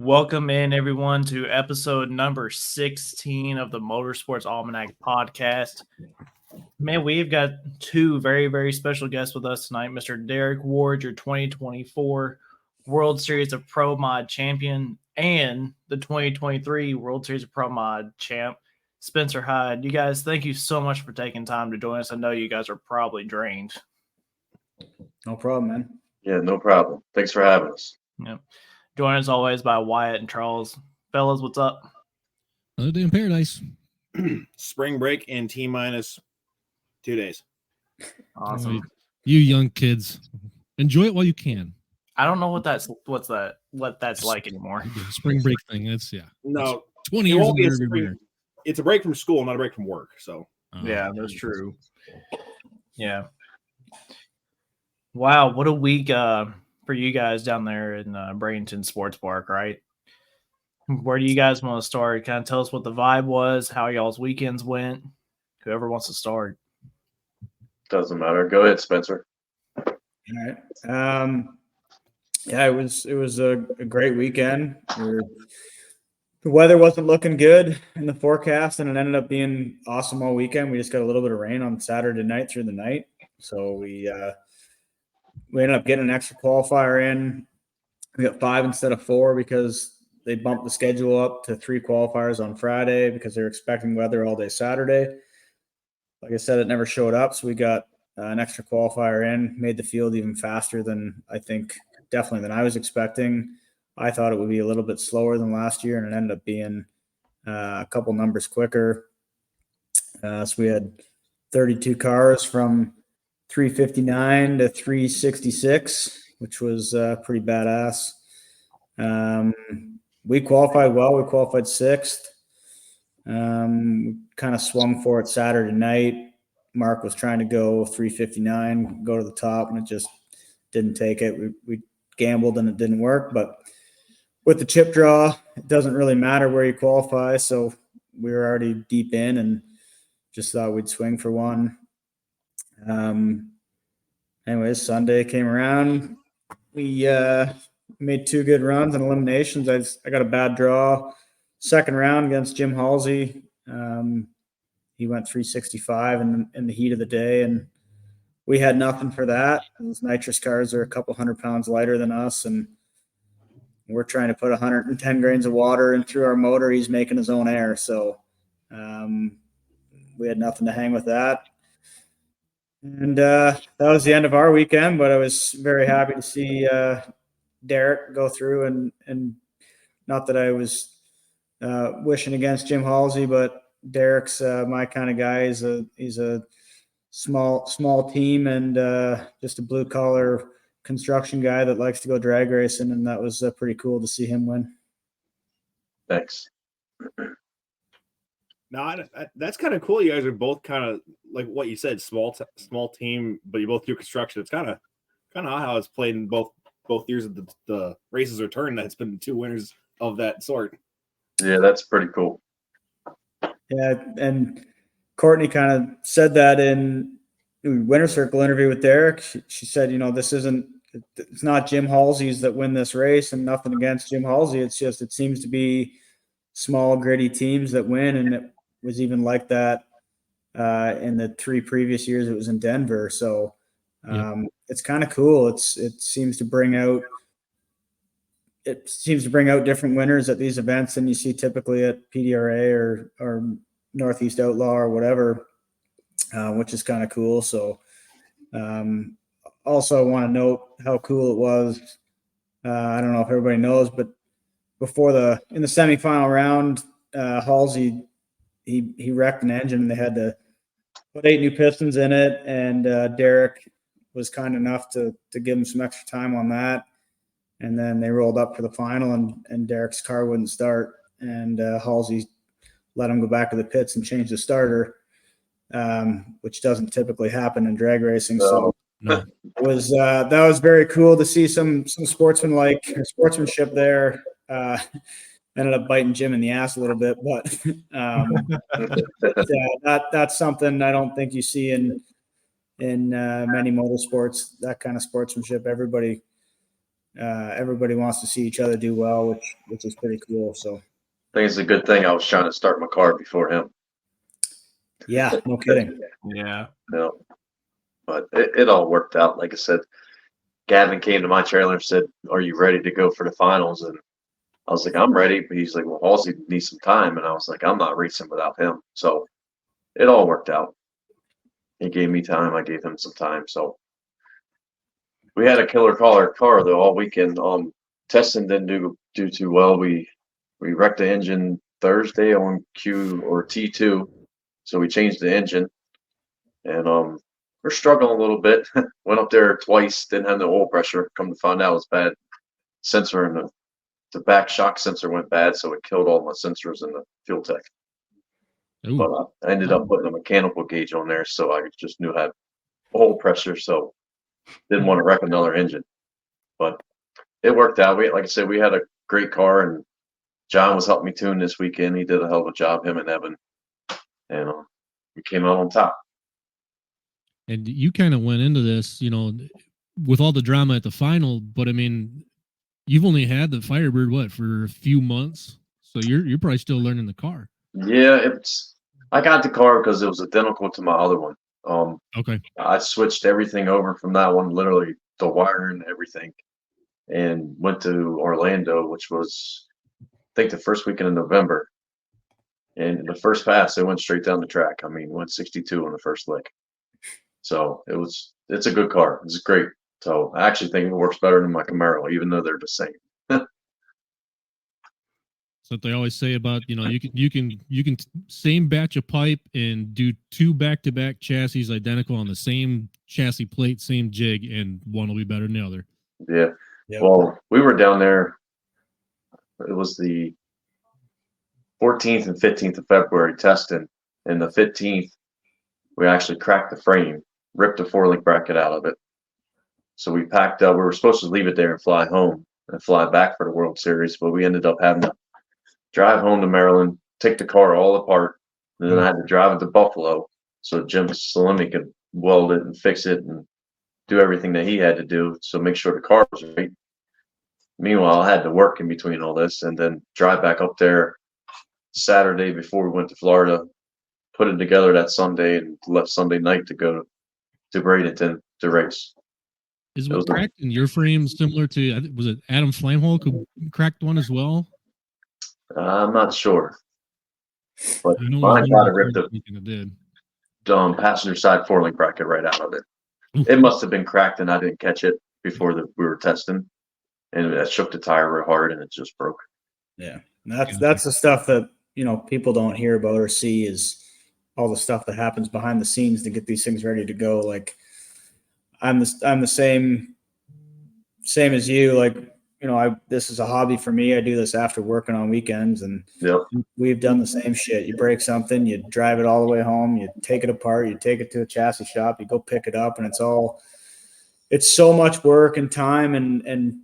Welcome in, everyone, to episode number 16 of the Motorsports Almanac podcast. Man, we've got two very, very special guests with us tonight. Mr. Derek Ward, your 2024 World Series of Pro Mod champion, and the 2023 World Series of Pro Mod champ, Spencer Hyde. You guys, thank you so much for taking time to join us. I know you guys are probably drained. No problem, man. Yeah, no problem. Thanks for having us. Yep. Joined as always by Wyatt and Charles. Fellas, what's up? Another day in paradise. Spring break in T-minus 2 days. Awesome. You young kids, enjoy it while you can. I don't know what that's like anymore. Spring break thing. It's No, 20 years in the rearview mirror. It's a break from school, not a break from work. So yeah, that's true. Yeah. Wow, what a week for you guys down there in Bradenton Sports Park, right? Where do you guys want to start? Kind of tell us what the vibe was, how y'all's weekends went. Whoever wants to start. Doesn't matter. Go ahead, Spencer. All right. Yeah, it was a great weekend. The weather wasn't looking good in the forecast, and it ended up being awesome all weekend. We just got a little bit of rain on Saturday night through the night, so we ended up getting an extra qualifier in. We got 5 instead of 4 because they bumped the schedule up to 3 qualifiers on Friday because they're expecting weather all day Saturday. Like I said, it never showed up, so we got an extra qualifier in, made the field even faster than definitely than I was expecting. I thought it would be a little bit slower than last year, and it ended up being a couple numbers quicker. So we had 32 cars from 359 to 366, which was pretty badass. We qualified well. We qualified 6th. Kind of swung for it Saturday night. Mark was trying to go 359, go to the top, and it just didn't take it. We gambled and it didn't work. But with the chip draw, it doesn't really matter where you qualify. So we were already deep in and just thought we'd swing for one. Anyways, Sunday came around. We made 2 good runs and eliminations. I got a bad draw. Second round against Jim Halsey. He went 365 in the heat of the day, and we had nothing for that. Those nitrous cars are a couple 100 pounds lighter than us, and we're trying to put 110 grains of water in through our motor. He's making his own air, so we had nothing to hang with that. And that was the end of our weekend, but I was very happy to see Derek go through, and not that I was wishing against Jim Halsey, but Derek's my kind of guy. He's a small team and just a blue collar construction guy that likes to go drag racing, and that was pretty cool to see him win. Thanks. no, that's kind of cool. You guys are both kind of like what you said, small team, but you both do construction. It's kind of how it's played in both years of the races return. That's been 2 winners of that sort. Yeah, that's pretty cool. Yeah, and Courtney kind of said that in Winter Circle interview with Derek. She said, it's not Jim Halsey's that win this race, and nothing against Jim Halsey. It's just it seems to be small, gritty teams that win, and it was even like that in the 3 previous years it was in Denver. So it's kind of cool. It seems to bring out different winners at these events than you see typically at PDRA or Northeast Outlaw or whatever, which is kind of cool. So also I want to note how cool it was. I don't know if everybody knows, but in the semifinal round, Halsey, he wrecked an engine and they had to put 8 new pistons in it. And Derek was kind enough to give him some extra time on that. And then they rolled up for the final, and Derek's car wouldn't start. And Halsey let him go back to the pits and change the starter, which doesn't typically happen in drag racing. No. So it was that was very cool to see some sportsmanship there. Ended up biting Jim in the ass a little bit, but that's something I don't think you see in many motorsports. That kind of sportsmanship, everybody everybody wants to see each other do well, which is pretty cool. So I think it's a good thing I was trying to start my car before him. yeah, no kidding. Yeah. No, but it all worked out. Like I said, Gavin came to my trailer and said, "Are you ready to go for the finals?" And I was like, "I'm ready." But he's like, "Well, Halsey needs some time." And I was like, "I'm not racing without him." So it all worked out. He gave me time. I gave him some time. So we had a killer car though all weekend. Testing didn't do too well. We wrecked the engine Thursday on T2, so we changed the engine, and we're struggling a little bit. Went up there twice, didn't have the oil pressure. Come to find out, it was bad sensor, and the back shock sensor went bad, so it killed all my sensors in the fuel tank. Ooh. But I ended up putting a mechanical gauge on there, so I just knew I had oil pressure, so didn't want to wreck another engine. But it worked out. Like I said, we had a great car, and John was helping me tune this weekend. He did a hell of a job, him and Evan, and we came out on top. And you kind of went into this, with all the drama at the final, but I mean, you've only had the Firebird for a few months, so you're probably still learning the car. Yeah, I got the car because it was identical to my other one. Okay. I switched everything over from that one, literally the wire and everything, and went to Orlando, which was, I think, the first weekend in November. And the first pass, it went straight down the track. I mean, went 62 on the first lick. So it's a good car. It's great. So I actually think it works better than my Camaro, even though they're the same. So they always say about, you can same batch of pipe and do 2 back-to-back chassis identical on the same chassis plate, same jig, and one will be better than the other. Yeah. Yep. Well, we were down there. It was the 14th and 15th of February testing. And the 15th, we actually cracked the frame, ripped the 4-link bracket out of it. So we packed up. We were supposed to leave it there and fly home and fly back for the World Series, but we ended up having to drive home to Maryland, take the car all apart, and then I had to drive it to Buffalo so Jim Salemi could weld it and fix it and do everything that he had to do, so make sure the car was right. Meanwhile, I had to work in between all this and then drive back up there Saturday before we went to Florida, put it together that Sunday, and left Sunday night to go to Bradenton to race. Is what cracked in your frame similar to, was it Adam Flamholk who cracked one as well? I'm not sure, but I know mine got to rip the it did. passenger side 4-link bracket right out of it. It must have been cracked and I didn't catch it before we were testing, and it shook the tire real hard and it just broke. Yeah, that's the stuff that people don't hear about or see, is all the stuff that happens behind the scenes to get these things ready to go. Like I'm the same as you. Like, this is a hobby for me. I do this after working on weekends, and Yep. we've done the same shit. You break something, you drive it all the way home, you take it apart, you take it to a chassis shop, you go pick it up, and it's so much work and time and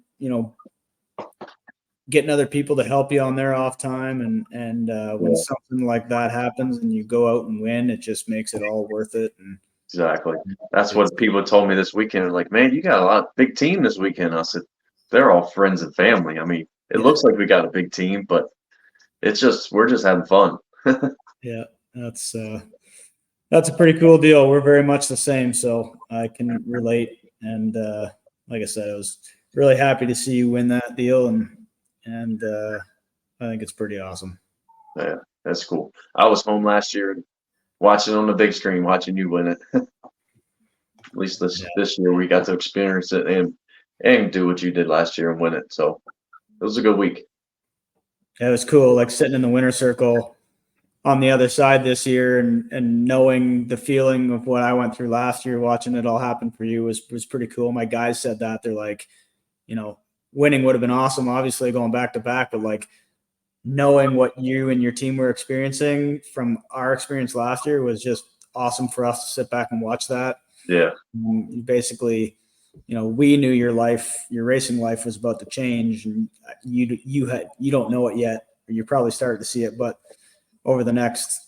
getting other people to help you on their off time. And when something like that happens and you go out and win, it just makes it all worth it. And exactly. That's what people told me this weekend. They're like, "Man, you got a big team this weekend." I said, "They're all friends and family. I mean, it looks like we got a big team, but we're just having fun." Yeah, that's a pretty cool deal. We're very much the same, so I can relate. And like I said, I was really happy to see you win that deal, and I think it's pretty awesome. Yeah, that's cool. I was home last year and watching on the big screen, watching you win it. At least this year we got to experience it and do what you did last year and win it. So it was a good week. Yeah, it was cool. Like sitting in the winner circle on the other side this year and knowing the feeling of what I went through last year, watching it all happen for you was pretty cool. My guys said that. They're like, winning would have been awesome, obviously going back to back, but like knowing what you and your team were experiencing from our experience last year was just awesome for us to sit back and watch that. Yeah. Basically, we knew your racing life was about to change, and you don't know it yet, or you're probably starting to see it, but over the next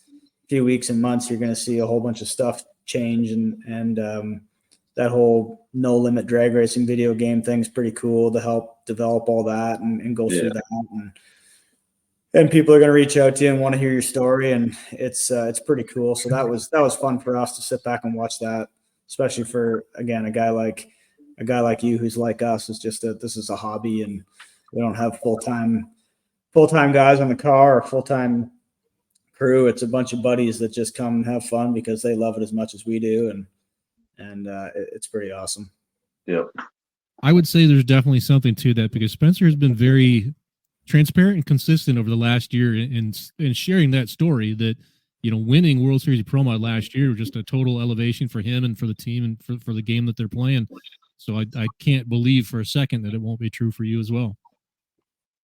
few weeks and months, you're going to see a whole bunch of stuff change. And that whole no limit drag racing video game thing's pretty cool to help develop all that and go through that. And people are going to reach out to you and want to hear your story. And it's pretty cool. So that was fun for us to sit back and watch that, especially for, again, a guy like you, who's like us, is just that this is a hobby and we don't have full-time guys on the car or full-time crew. It's a bunch of buddies that just come and have fun because they love it as much as we do. And it's pretty awesome. Yep. I would say there's definitely something to that because Spencer has been very transparent and consistent over the last year in sharing that story that, winning World Series Pro Mod last year was just a total elevation for him and for the team and for the game that they're playing. So I can't believe for a second that it won't be true for you as well.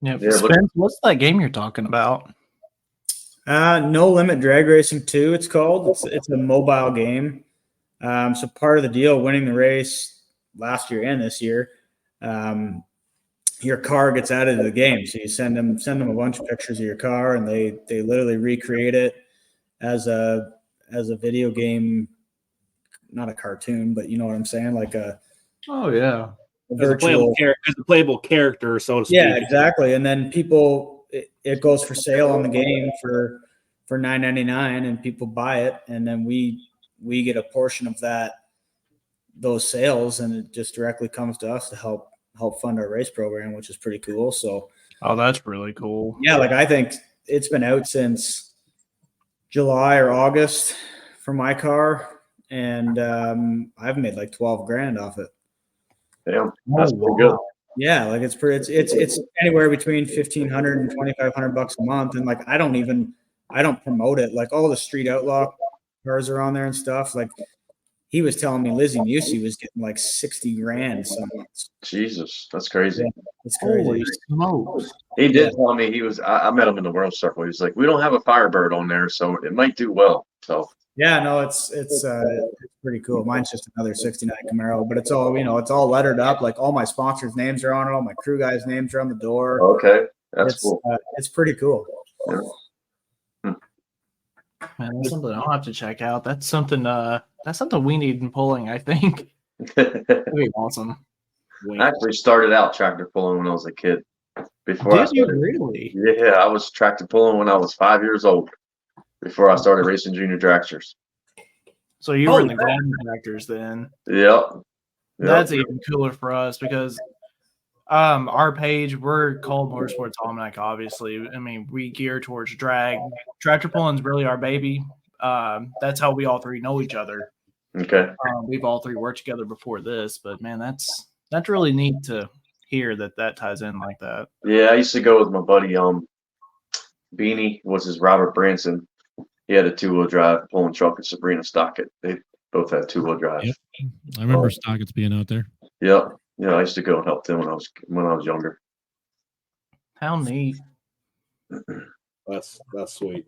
Yeah. Spence, what's that game you're talking about? No Limit Drag Racing 2, it's called. It's a mobile game. So part of the deal, winning the race last year and this year, your car gets added to the game. So you send them a bunch of pictures of your car, and they literally recreate it as a video game, not a cartoon, but you know what I'm saying, like a virtual as a playable character, so to speak. Yeah, exactly. And then it goes for sale on the game for $9.99, and people buy it, and then we get a portion of those sales, and it just directly comes to us to help fund our race program, which is pretty cool. So, that's really cool. Yeah, like I think it's been out since July or August for my car, and I've made like $12,000 off it. Damn, that's pretty good. Yeah, like it's anywhere between $1,500 and $2,500 a month, and like I don't promote it. Like all the Street Outlaw cars are on there and stuff. Like he was telling me Lizzie Musey was getting like $60,000 some months. Jesus, that's crazy. Yeah, it's crazy. Holy smokes. He did tell me I met him in the World Circle. He was like, we don't have a Firebird on there, so it might do well. So yeah, no, it's pretty cool. Mine's just another '69 Camaro, but it's all it's all lettered up. Like all my sponsors' names are on it. All my crew guys' names are on the door. Okay, that's cool. It's pretty cool. Yeah. Man, that's something I'll have to check out. That's something we need in pulling, I think. That'd be awesome. I actually started out tractor pulling when I was a kid. Did you really? Yeah, I was tractor pulling when I was 5 years old. Before I started racing junior dragsters. So you were in the Gladden tractors then? Yep. That's even cooler for us because our page, we're called Motorsports Almanac, obviously. I mean, we gear towards drag. Tractor pulling's really our baby. That's how we all three know each other. Okay. We've all three worked together before this, but man, that's really neat to hear that ties in like that. Yeah, I used to go with my buddy Beanie, was his Robert Branson. He had a 2-wheel drive pulling truck at Sabrina Stockett. They both had 2-wheel drive. Yep. I remember Stockett's being out there. Yeah. Yeah, I used to go and help them when I was younger. How neat. That's sweet.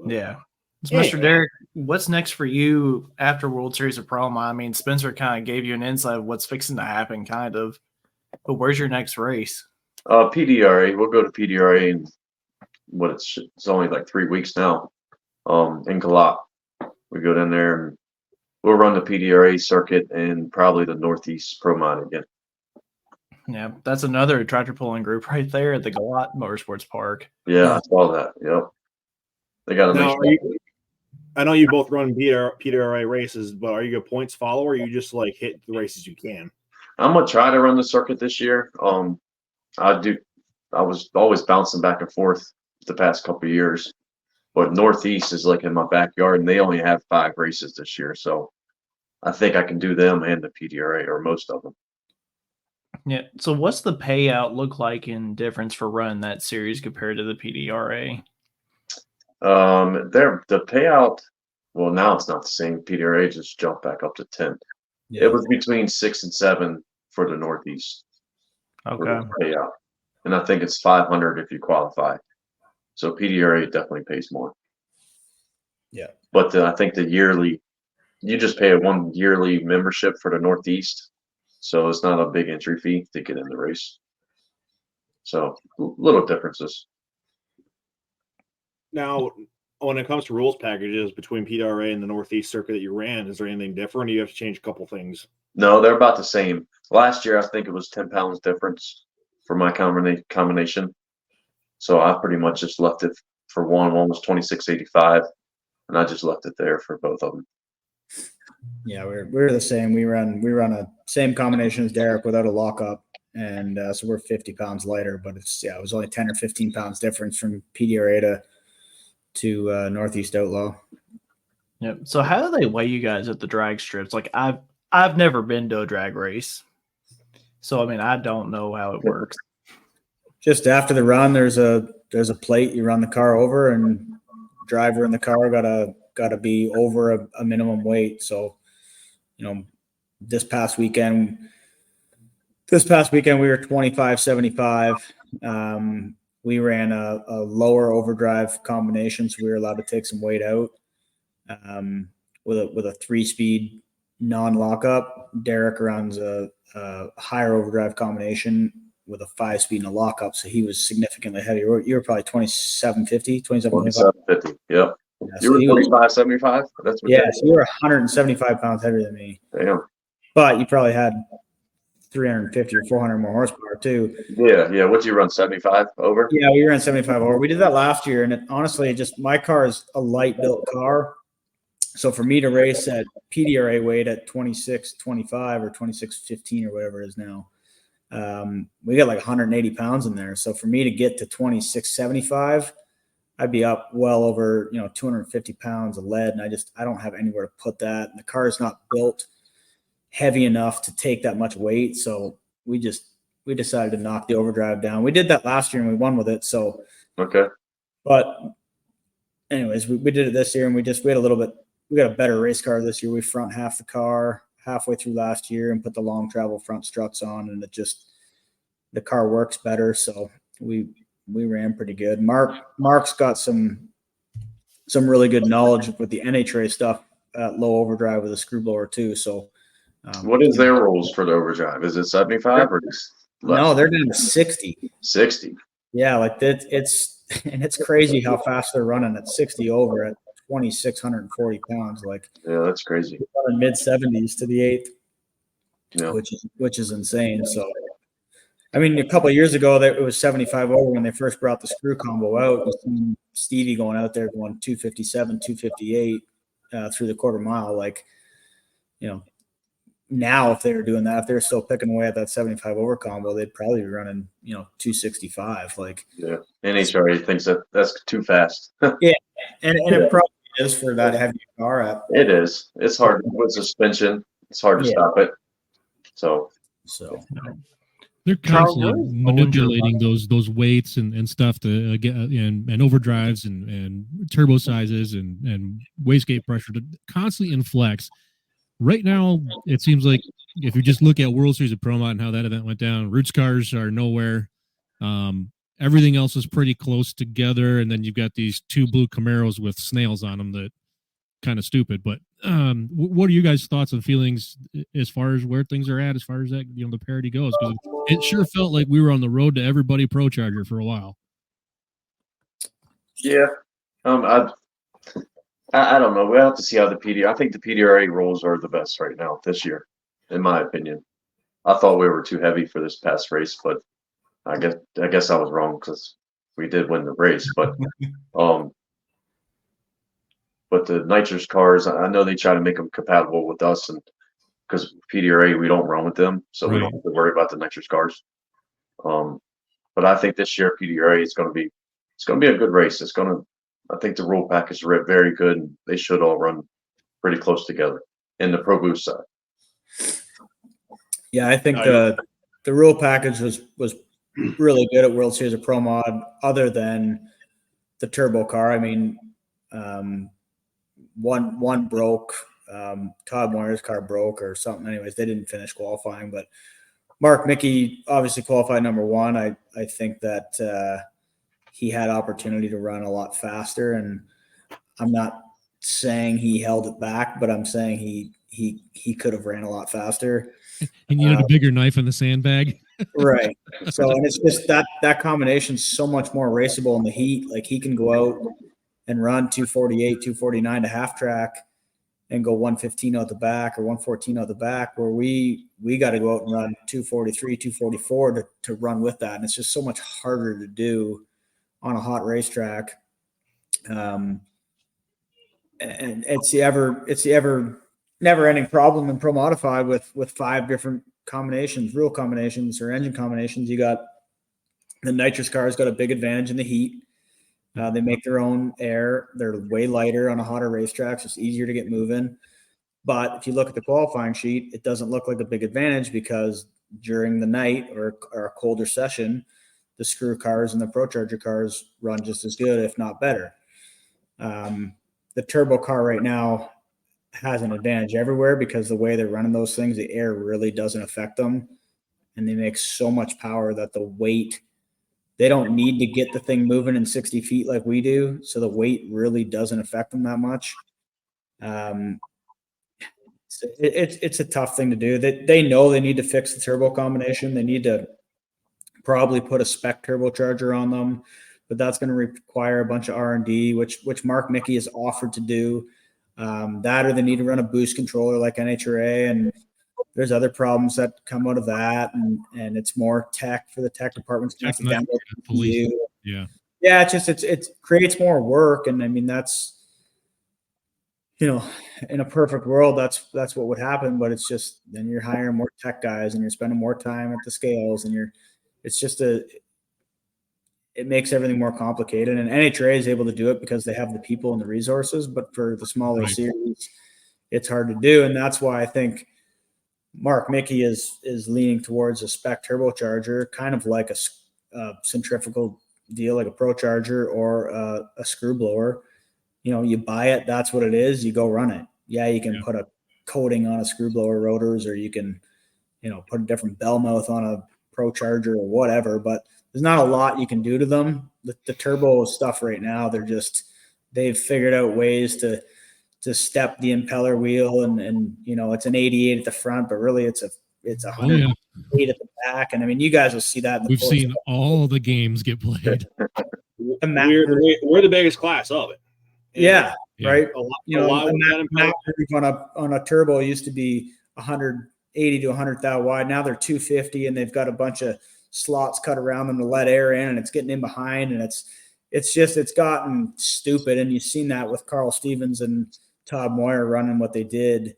Yeah. So, Mr. Derek, what's next for you after World Series of Pro? I mean, Spencer kind of gave you an insight of what's fixing to happen, kind of. But where's your next race? PDRA. We'll go to PDRA in it's only like 3 weeks now. In Galat. We go down there and we'll run the PDRA circuit and probably the Northeast Pro Mod again. Yeah, that's another tractor pulling group right there at the Galat Motorsports Park. Yeah, I saw that. Yep. They got to I know you both run PDRA races, but are you a points follower or you just like hit the races you can? I'm gonna try to run the circuit this year. I was always bouncing back and forth the past couple of years. But Northeast is like in my backyard, and they only have 5 races this year. So I think I can do them and the PDRA or most of them. Yeah. So what's the payout look like in difference for running that series compared to the PDRA? The payout, well, now it's not the same. PDRA just jumped back up to 10. Yeah. It was between 6 and 7 for the Northeast. Okay. Payout. And I think it's 500 if you qualify. So PDRA definitely pays more. Yeah. But I think you just pay a 1 yearly membership for the Northeast. So it's not a big entry fee to get in the race. So little differences. Now, when it comes to rules packages between PDRA and the Northeast circuit that you ran, is there anything different? Or you have to change a couple things No, they're about the same. Last year, I think it was 10 pounds difference for my combination. So I pretty much just left it for one. One was 26.85, and I just left it there for both of them. Yeah, we're the same. We run a same combination as Derek without a lockup, and so we're 50 pounds lighter. But it was only 10 or 15 pounds difference from PDRA to Northeast Outlaw. Yep. So how do they weigh you guys at the drag strips? Like I've never been to a drag race, so I mean I don't know how it works. Just after the run, there's a plate. You run the car over, and driver in the car gotta be over a minimum weight. So, this past weekend we were 25.75. We ran a lower overdrive combination, so we were allowed to take some weight out. With a 3-speed non-lockup. Derek runs a higher overdrive combination with a 5-speed and a lockup, so he was significantly heavier. You were probably 27.50, 27.50. Yep. Yeah, You were 25.75. That's what. Yeah, so you were 175 pounds heavier than me. Damn. But you probably had 350 or 400 more horsepower too. Yeah. What you run, 75 over? Yeah, we ran 75 over. We did that last year, and honestly, my car is a light built car. So for me to race at PDRA weight at 26.25 or 26.15 or whatever it is now, we got like 180 pounds in there. So for me to get to 26.75, I'd be up well over 250 pounds of lead, and I don't have anywhere to put that. And the car is not built heavy enough to take that much weight. So we decided to knock the overdrive down. We did that last year and we won with it. So okay. But anyways, we did it this year, and we got a better race car this year. We front half the car halfway through last year and put the long travel front struts on, and the car works better. So we ran pretty good. Mark's got some really good knowledge with the NHRA stuff at low overdrive with a screw blower too. So what is their rules for the overdrive? Is it 75 or less? No, they're down to 60. 60. Yeah, like it's crazy how fast they're running at 60 over at 2,640 pounds. Like, yeah, that's crazy. Mid 70s to the 8th, yeah. which is insane. So, I mean, a couple of years ago, it was 75 over when they first brought the screw combo out. We seen Stevie going out there going 257, 258 through the quarter mile. Like, now if they were doing that, if they're still picking away at that 75 over combo, they'd probably be running 265. Like, yeah, NHRA thinks that's too fast. Yeah, and it probably is for that heavy car. It is. It's hard with suspension. It's hard to stop it. So they're constantly manipulating those weights and stuff to get and overdrives and turbo sizes and wastegate pressure to constantly inflex. Right now, it seems like if you just look at World Series of Pro Mod and how that event went down, Roots cars are nowhere. Everything else is pretty close together, and then you've got these 2 blue Camaros with snails on them that kind of stupid. But what are you guys' thoughts and feelings as far as where things are at, as far as that the parity goes? Because it sure felt like we were on the road to everybody Pro Charger for a while. Yeah, I don't know. We'll have to see how I think the PDRA rules are the best right now this year, in my opinion. I thought we were too heavy for this past race, but I guess I was wrong because we did win the race. But the nitrous cars, I know they try to make them compatible with us, and because PDRA we don't run with them, so we don't have to worry about the nitrous cars. But I think this year PDRA is going to be a good race. I think the rule package is very good, and they should all run pretty close together in the Pro Boost side. Yeah, I think the rule package was really good at World Series of Pro Mod, other than the turbo car. I mean, one broke. Todd Moyer's car broke or something. Anyways, they didn't finish qualifying, but Mark Mickey obviously qualified number 1. I think that he had opportunity to run a lot faster, and I'm not saying he held it back, but I'm saying he could have ran a lot faster. He needed a bigger knife in the sandbag. Right. So, and it's just that combination is so much more raceable in the heat. Like, he can go out and run 248, 249 to half track and go 115 out the back or 114 out the back, where we got to go out and run 243, 244 to run with that. And it's just so much harder to do on a hot racetrack. And it's the ever never ending problem in Pro Modified with 5 different combinations, real combinations or engine combinations. You got the nitrous cars got a big advantage in the heat. They make their own air. They're way lighter on a hotter racetrack, so it's easier to get moving. But if you look at the qualifying sheet, it doesn't look like a big advantage because during the night or a colder session, the screw cars and the ProCharger cars run just as good, if not better. The turbo car right now has an advantage everywhere because the way they're running those things, the air really doesn't affect them. And they make so much power that the weight, they don't need to get the thing moving in 60 feet like we do. So the weight really doesn't affect them that much. It's a tough thing to do. They know they need to fix the turbo combination. They need to probably put a spec turbocharger on them, but that's going to require a bunch of R&D, which Mark Mickey has offered to do. That, or they need to run a boost controller like NHRA, and there's other problems that come out of that, and it's more tech for the tech departments to have to download police. Yeah, it creates more work, and I mean that's, you know, in a perfect world, that's what would happen, but it's just then you're hiring more tech guys and you're spending more time at the scales, and it makes everything more complicated. And NHRA is able to do it because they have the people and the resources, but for the smaller series, it's hard to do, and that's why I think Mark Mickey is leaning towards a spec turbocharger, kind of like a centrifugal deal, like a ProCharger or a screw blower. You know, you buy it, that's what it is, you go run it. Yeah, you can put a coating on a screw blower rotors, or you can, you know, put a different bell mouth on a ProCharger or whatever, but there's not a lot you can do to them. The turbo stuff right now, they've figured out ways to step the impeller wheel, and you know, it's an 88 at the front, but really it's a 108 at the back. And I mean, you guys will see that. We've seen all the games get played. We're the biggest class of it. Yeah, right. A lot on a turbo used to be 180 to 100,000 wide. Now they're 250, and they've got a bunch of slots cut around them to let air in, and it's getting in behind, and it's gotten stupid. And you've seen that with Carl Stevens and Todd Moyer running what they did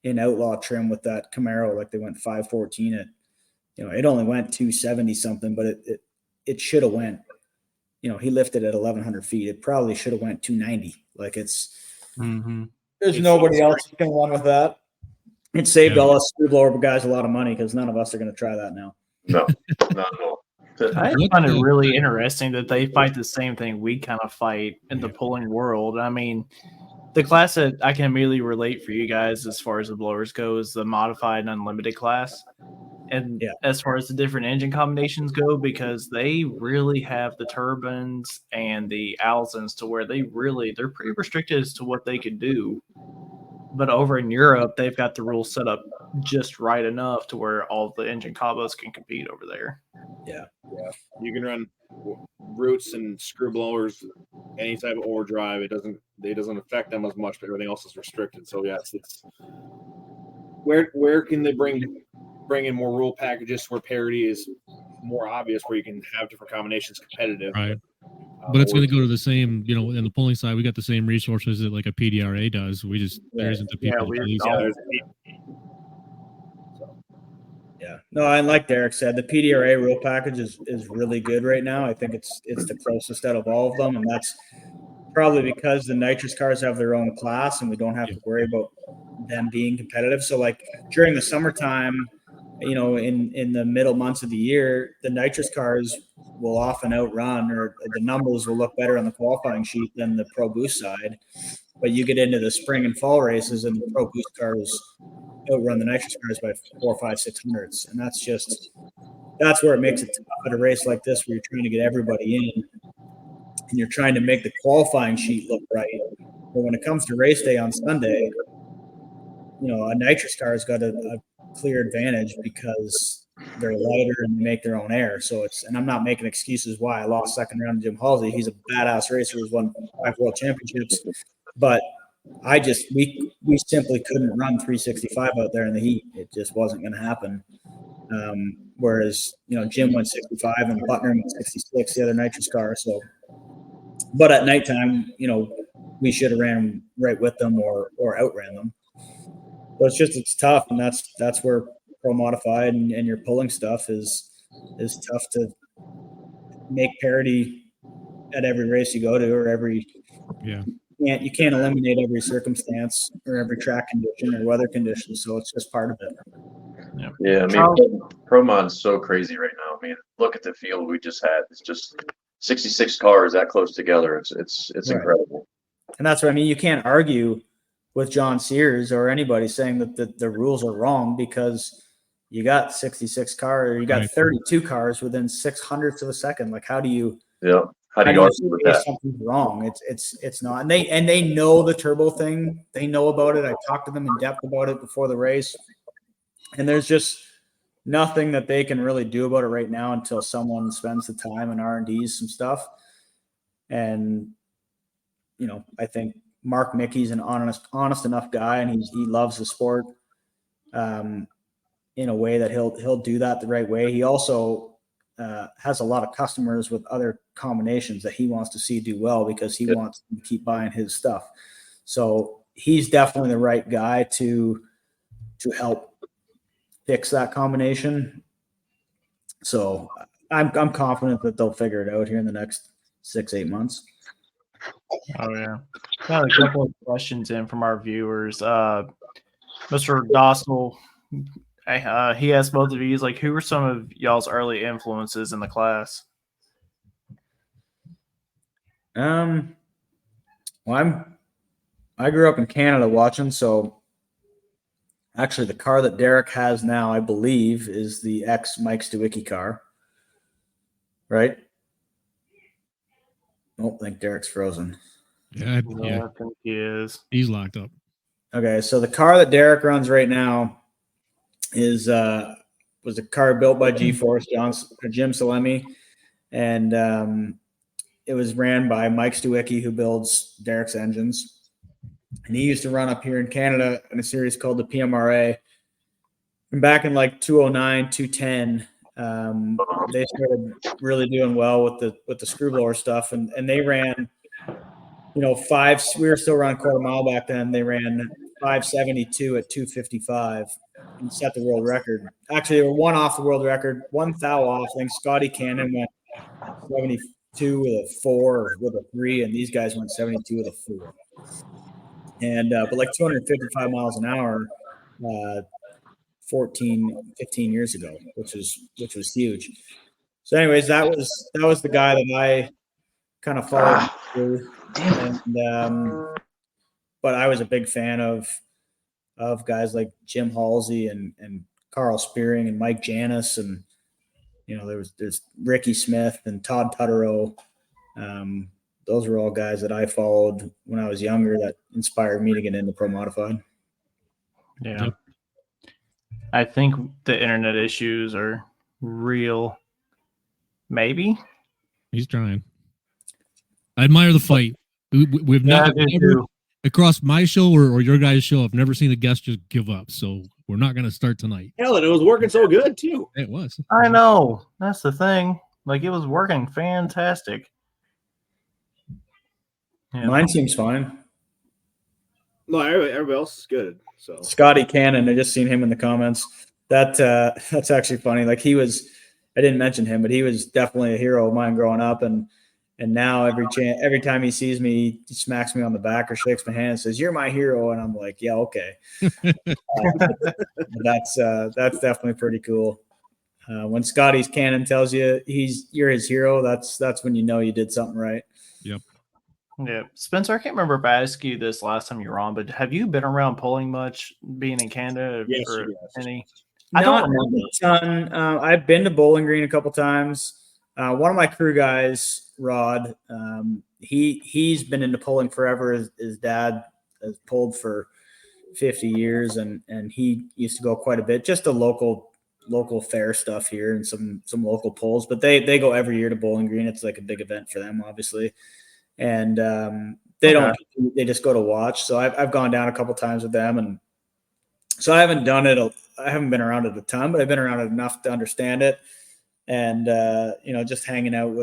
in outlaw trim with that Camaro. Like they went 514 at, you know, it only went 270 something, but it should have went, you know, he lifted at 1,100 feet. It probably should have went 290. Like there's nobody else who can run with that. It saved all us screw blower guys a lot of money because none of us are going to try that now. No, not at all. I find it really interesting that they fight the same thing we kind of fight in the pulling world. I mean, the class that I can immediately relate for you guys as far as the blowers go is the modified and unlimited class. And as far as the different engine combinations go, because they really have the turbines and the Allisons to where they're pretty restricted as to what they could do. But over in Europe, they've got the rules set up just right enough to where all the engine combos can compete over there. Yeah. You can run roots and screw blowers, any type of overdrive. It doesn't affect them as much, but everything else is restricted. So it's where can they bring in more rule packages where parity is more obvious, where you can have different combinations competitive. Right. But it's going to go to the same, you know, in the pulling side, we got the same resources that like a PDRA does. We just, there isn't the people. No, and like Derek said, the PDRA rule package is really good right now. I think it's the closest out of all of them, and that's probably because the nitrous cars have their own class, and we don't have to worry about them being competitive. So, like during the summertime, you know, in the middle months of the year, the nitrous cars will often outrun, or the numbers will look better on the qualifying sheet than the Pro Boost side. But you get into the spring and fall races, and the Pro Boost cars outrun the nitrous cars by 400, 500, 600s, and that's where it makes it tough at a race like this, where you're trying to get everybody in, and you're trying to make the qualifying sheet look right. But when it comes to race day on Sunday, you know, a nitrous car has got a clear advantage because they're lighter and they make their own air. So and I'm not making excuses why I lost second round to Jim Halsey. He's a badass racer who's won 5 world championships, but we simply couldn't run 365 out there in the heat. It just wasn't going to happen. Whereas, Jim went 65 and Butner went 66, the other nitrous car. So, but at nighttime, we should have ran right with them or outran them. But it's tough. And that's where pro modified and your pulling stuff is tough to make parity at every race you go to or every, you can't eliminate every circumstance or every track condition or weather condition. So it's just part of it. Yeah, I mean, Pro Mod's so crazy right now. I mean, look at the field we just had. It's just 66 cars that close together. It's Right. incredible. And that's what I mean. You can't argue with John Sears or anybody saying that the rules are wrong because you got 66 cars, you got 32 cars within 600ths of a second. Like, how do you argue with that? Something's wrong? It's not. And they know the turbo thing. They know about it. I talked to them in depth about it before the race. And there's just nothing that they can really do about it right now until someone spends the time and R&Ds some stuff. And, I think Mark Mickey's an honest enough guy, and he loves the sport in a way that he'll do that the right way. He also has a lot of customers with other combinations that he wants to see do well because he wants to keep buying his stuff. So he's definitely the right guy to help fix that combination. So I'm confident that they'll figure it out here in the next 6-8 months. Oh yeah. Got a couple of questions in from our viewers. Mr. Dostal, he asked both of you, he's like, who were some of y'all's early influences in the class? Well, I grew up in Canada watching, so actually the car that Derek has now, I believe, is the ex Mike Stewicki car. Right? I don't think Derek's frozen. Yeah, I think he is. He's locked up. Okay, so the car that Derek runs right now was a car built by G-Force, Jim Salemi, and it was ran by Mike Stewicki, who builds Derek's engines. And he used to run up here in Canada in a series called the PMRA. And back in like 2009, 2010, they started really doing well with the screw blower stuff, and they ran, we were still running quarter mile back then. They ran 572 at 255 and set the world record. Actually, they were one off the world record, one thou off. I think Scotty Cannon went 72 with a 4 or with a 3, and these guys went 72 with a 4. And but like 255 miles an hour 15 years ago, which was huge. So anyways, that was the guy that I kind of followed through. And but I was a big fan of guys like Jim Halsey and Carl Spearing and Mike Janis, and there's Ricky Smith and Todd Tutterow. Those were all guys that I followed when I was younger that inspired me to get into pro modified. Yeah. I think the internet issues are real. Maybe. He's trying. I admire the fight. We've never across my show or your guys' show, I've never seen a guest just give up. So we're not going to start tonight. Hell, and it was working so good too. It was. I know. That's the thing. Like, it was working fantastic. Yeah. Mine seems fine. No, everybody else is good. So Scotty Cannon, I just seen him in the comments. That's actually funny. Like, I didn't mention him, but he was definitely a hero of mine growing up, and now every time he sees me, he smacks me on the back or shakes my hand and says, "You're my hero," and I'm like, "Yeah, okay." That's definitely pretty cool. When Scotty's Cannon tells you you're his hero, that's when you know you did something right. Yep. Yeah, Spencer, I can't remember if I asked you this last time you were on, but have you been around pulling much, being in Canada? Yes, or yes. any? I don't remember a ton. I've been to Bowling Green a couple times. One of my crew guys, Rod, he's been into pulling forever. His dad has pulled for 50 years, and he used to go quite a bit. Just the local fair stuff here and some local pulls, but they go every year to Bowling Green. It's like a big event for them, obviously. And They Okay. don't. They just go to watch. So I've gone down a couple times with them, and so I haven't done it. I haven't been around it a ton, but I've been around it enough to understand it. And just hanging out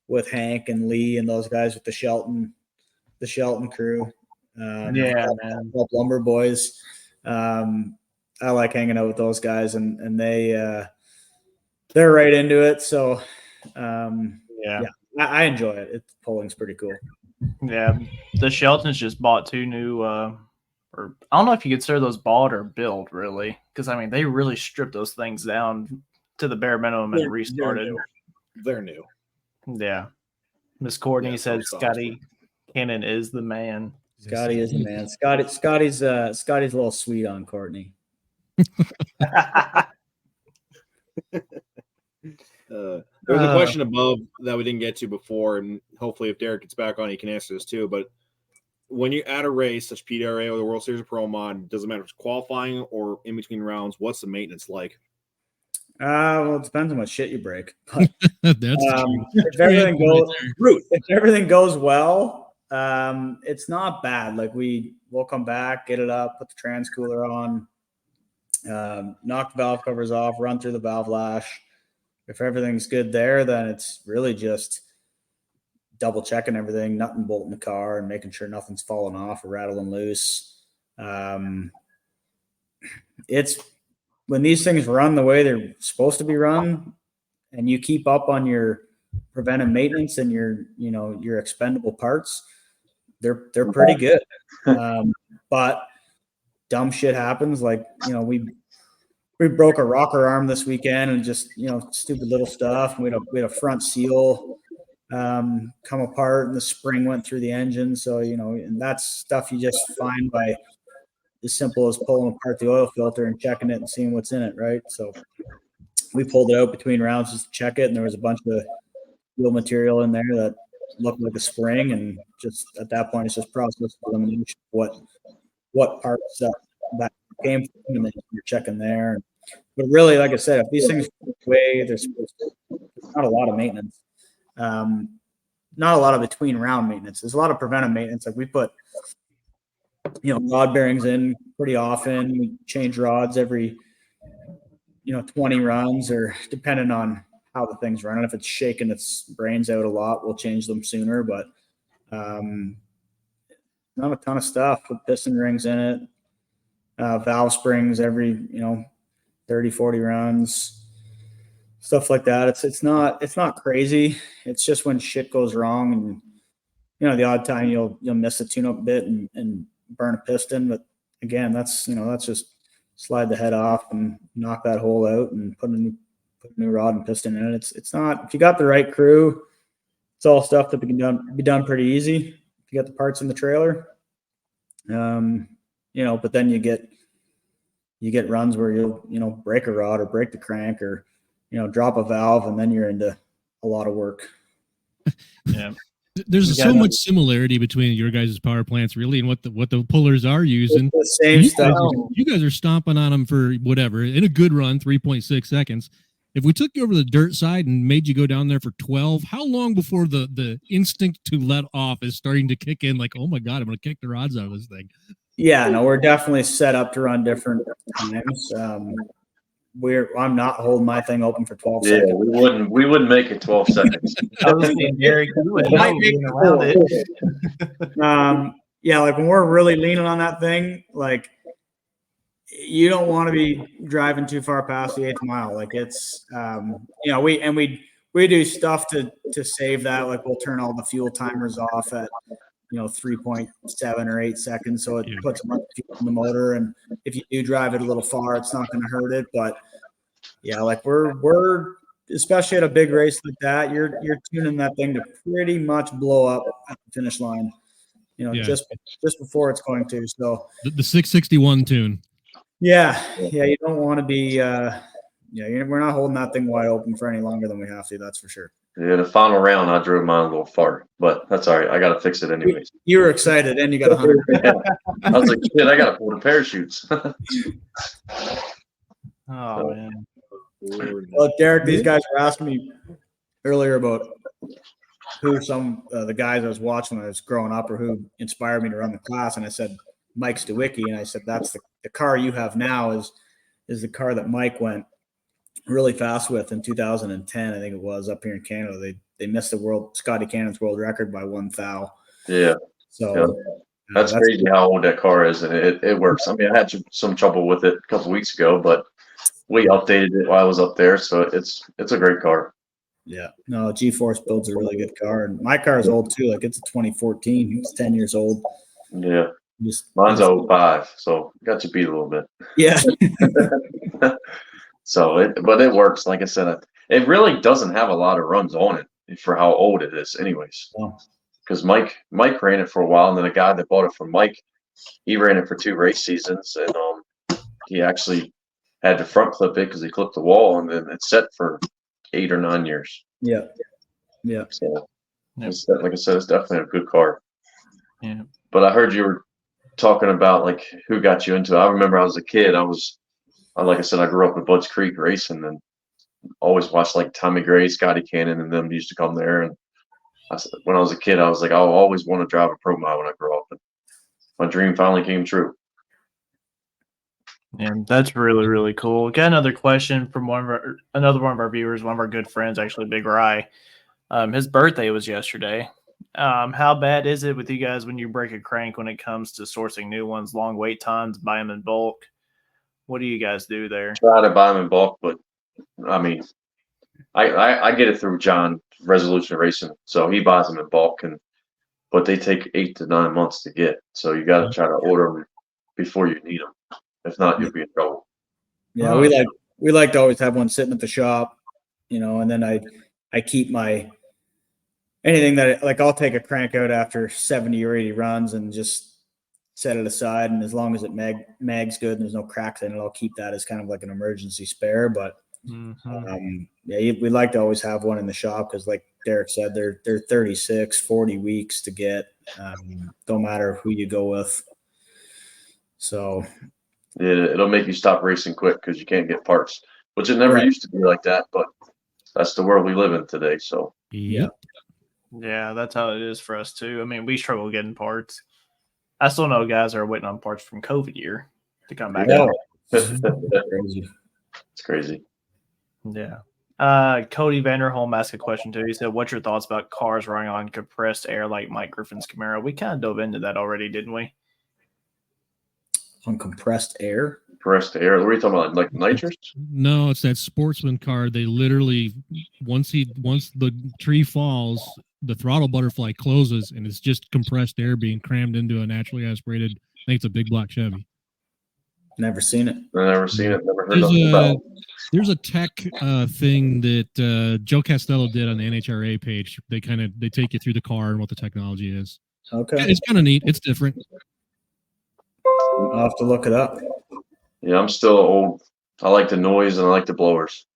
with Hank and Lee and those guys with the Shelton crew. Yeah, man. Lumber boys. I like hanging out with those guys, and they're right into it. So Yeah. I enjoy it. Polling's pretty cool. Yeah. The Sheltons just bought 2 new or I don't know if you consider those bought or built, really, because I mean they really stripped those things down to the bare minimum and restarted. They're new. Yeah. Miss Courtney Yeah, said so Scotty Cannon is the man. Scotty is the man. Scotty's a little sweet on Courtney. There was a question above that we didn't get to before, and hopefully if Derek gets back on, he can answer this too. But when you're at a race such PDRA or the World Series of Pro Mod, doesn't matter if it's qualifying or in between rounds, what's the maintenance like? Well, it depends on what shit you break. But, That's if everything goes well, it's not bad. Like we'll come back, get it up, put the trans cooler on, knock the valve covers off, run through the valve lash. If everything's good there, then it's really just double checking everything, nut and bolting the car, and making sure nothing's falling off or rattling loose. It's when these things run the way they're supposed to be run, and you keep up on your preventive maintenance and your expendable parts, they're pretty good. But dumb shit happens. Like, we broke a rocker arm this weekend and just, stupid little stuff. We had a front seal come apart and the spring went through the engine. So, and that's stuff you just find by as simple as pulling apart the oil filter and checking it and seeing what's in it, right? So we pulled it out between rounds just to check it, and there was a bunch of fuel material in there that looked like a spring, and just at that point it's just process elimination of what parts that came from, and then you're checking there. But really, like I said, if these things go away, there's not a lot of maintenance. Not a lot of between round maintenance. There's a lot of preventive maintenance. Like we put rod bearings in pretty often. We change rods every 20 runs, or depending on how the thing's running. If it's shaking its brains out a lot, we'll change them sooner. But not a ton of stuff. Put piston rings in it, valve springs every 30-40 runs, stuff like that. It's not crazy. It's just when shit goes wrong, and the odd time you'll miss a tune-up bit and burn a piston. But again, that's just slide the head off and knock that hole out and put a new rod and piston in it. It's not, if you got the right crew, it's all stuff that can be done pretty easy if you got the parts in the trailer. But then you get runs where you'll break a rod or break the crank or drop a valve, and then you're into a lot of work. Yeah. There's so much similarity between your guys' power plants, really, and what the pullers are using. It's the same stuff. You guys are stomping on them for whatever in a good run, 3.6 seconds. If we took you over the dirt side and made you go down there for 12, how long before the instinct to let off is starting to kick in? Like, oh my God, I'm going to kick the rods out of this thing. Yeah, no, we're definitely set up to run different times. I'm not holding my thing open for 12 seconds. Yeah, we wouldn't make it 12 seconds. I was thinking, Derek, you would not be around it. Yeah, like when we're really leaning on that thing, like you don't want to be driving too far past the 8th mile. Like it's we do stuff to save that. Like we'll turn all the fuel timers off at 3.7 or 8 seconds, so it puts a bunch of fuel in the motor, and if you do drive it a little far, it's not going to hurt it. But yeah, like we're especially at a big race like that, you're tuning that thing to pretty much blow up at the finish line, just before it's going to. So the 661 tune. Yeah, you don't want to be we're not holding that thing wide open for any longer than we have to, that's for sure. Yeah, the final round, I drove mine a little far, but that's all right. I got to fix it anyways. You were excited, and you got 100. Yeah. I was like, shit, I got to pull the parachutes. Oh, man. Well, Derek, these guys were asking me earlier about who some the guys I was watching when I was growing up or who inspired me to run the class. And I said, Mike Stewicki. And I said, that's the car you have now is the car that Mike went really fast with in 2010. I think it was up here in Canada. They missed Scotty Cannon's world record by 1 thou. Yeah. So that's crazy how old that car is, and it works. I mean, I had some trouble with it a couple weeks ago, but we updated it while I was up there, so it's a great car. Yeah, no, G-Force builds a really good car, and my car is old too. Like it's a 2014. It's 10 years old. Yeah, mine's 05, so got you beat a little bit. Yeah. But it works. Like I said, it really doesn't have a lot of runs on it for how old it is, anyways. Because Mike ran it for a while, and then a guy that bought it from Mike, he ran it for 2 race seasons, and he actually had to front clip it because he clipped the wall, and then it's set for 8 or 9 years. Yeah. So, like I said, it's definitely a good car. Yeah. But I heard you were talking about like who got you into it. I remember I was a kid. Like I said, I grew up in Budds Creek racing, and always watched like Tommy Gray, Scotty Cannon, and them used to come there. And when I was a kid, I was like, I'll always want to drive a pro mod when I grow up. And my dream finally came true. And that's really, really cool. Got another question from another one of our viewers, one of our good friends, actually, Big Rye. His birthday was yesterday. How bad is it with you guys when you break a crank when it comes to sourcing new ones, long wait times, buy them in bulk? What do you guys do there? Try to buy them in bulk, but I mean, I get it through John Resolution Racing, so he buys them in bulk, but they take 8 to 9 months to get. So you got to try to order them before you need them. If not, you'll be in trouble. Yeah, we like to always have one sitting at the shop, and then I keep anything that I'll take a crank out after 70 or 80 runs and just set it aside. And as long as it mag's good and there's no cracks in it, I'll keep that as kind of like an emergency spare. But we like to always have one in the shop because, like Derek said, they're 36, 40 weeks to get. Don't matter who you go with. So it'll make you stop racing quick because you can't get parts, which it never used to be like that. But that's the world we live in today. So yeah, that's how it is for us too. I mean, we struggle getting parts. I still know guys are waiting on parts from COVID year to come back. Yeah. It's crazy. Yeah. Cody Vanderholm asked a question too. He said, "What's your thoughts about cars running on compressed air like Mike Griffin's Camaro?" We kind of dove into that already, didn't we? On compressed air? Compressed air. What are you talking about? Like nitrous? No, it's that Sportsman car. They literally once the tree falls, the throttle butterfly closes, and it's just compressed air being crammed into a naturally aspirated. I think it's a big black Chevy. Never seen it. Never seen it. Never heard nothing about it. There's a tech thing that Joe Castello did on the NHRA page. They take you through the car and what the technology is. Okay, it's kind of neat. It's different. I'll have to look it up. Yeah, I'm still old. I like the noise and I like the blowers.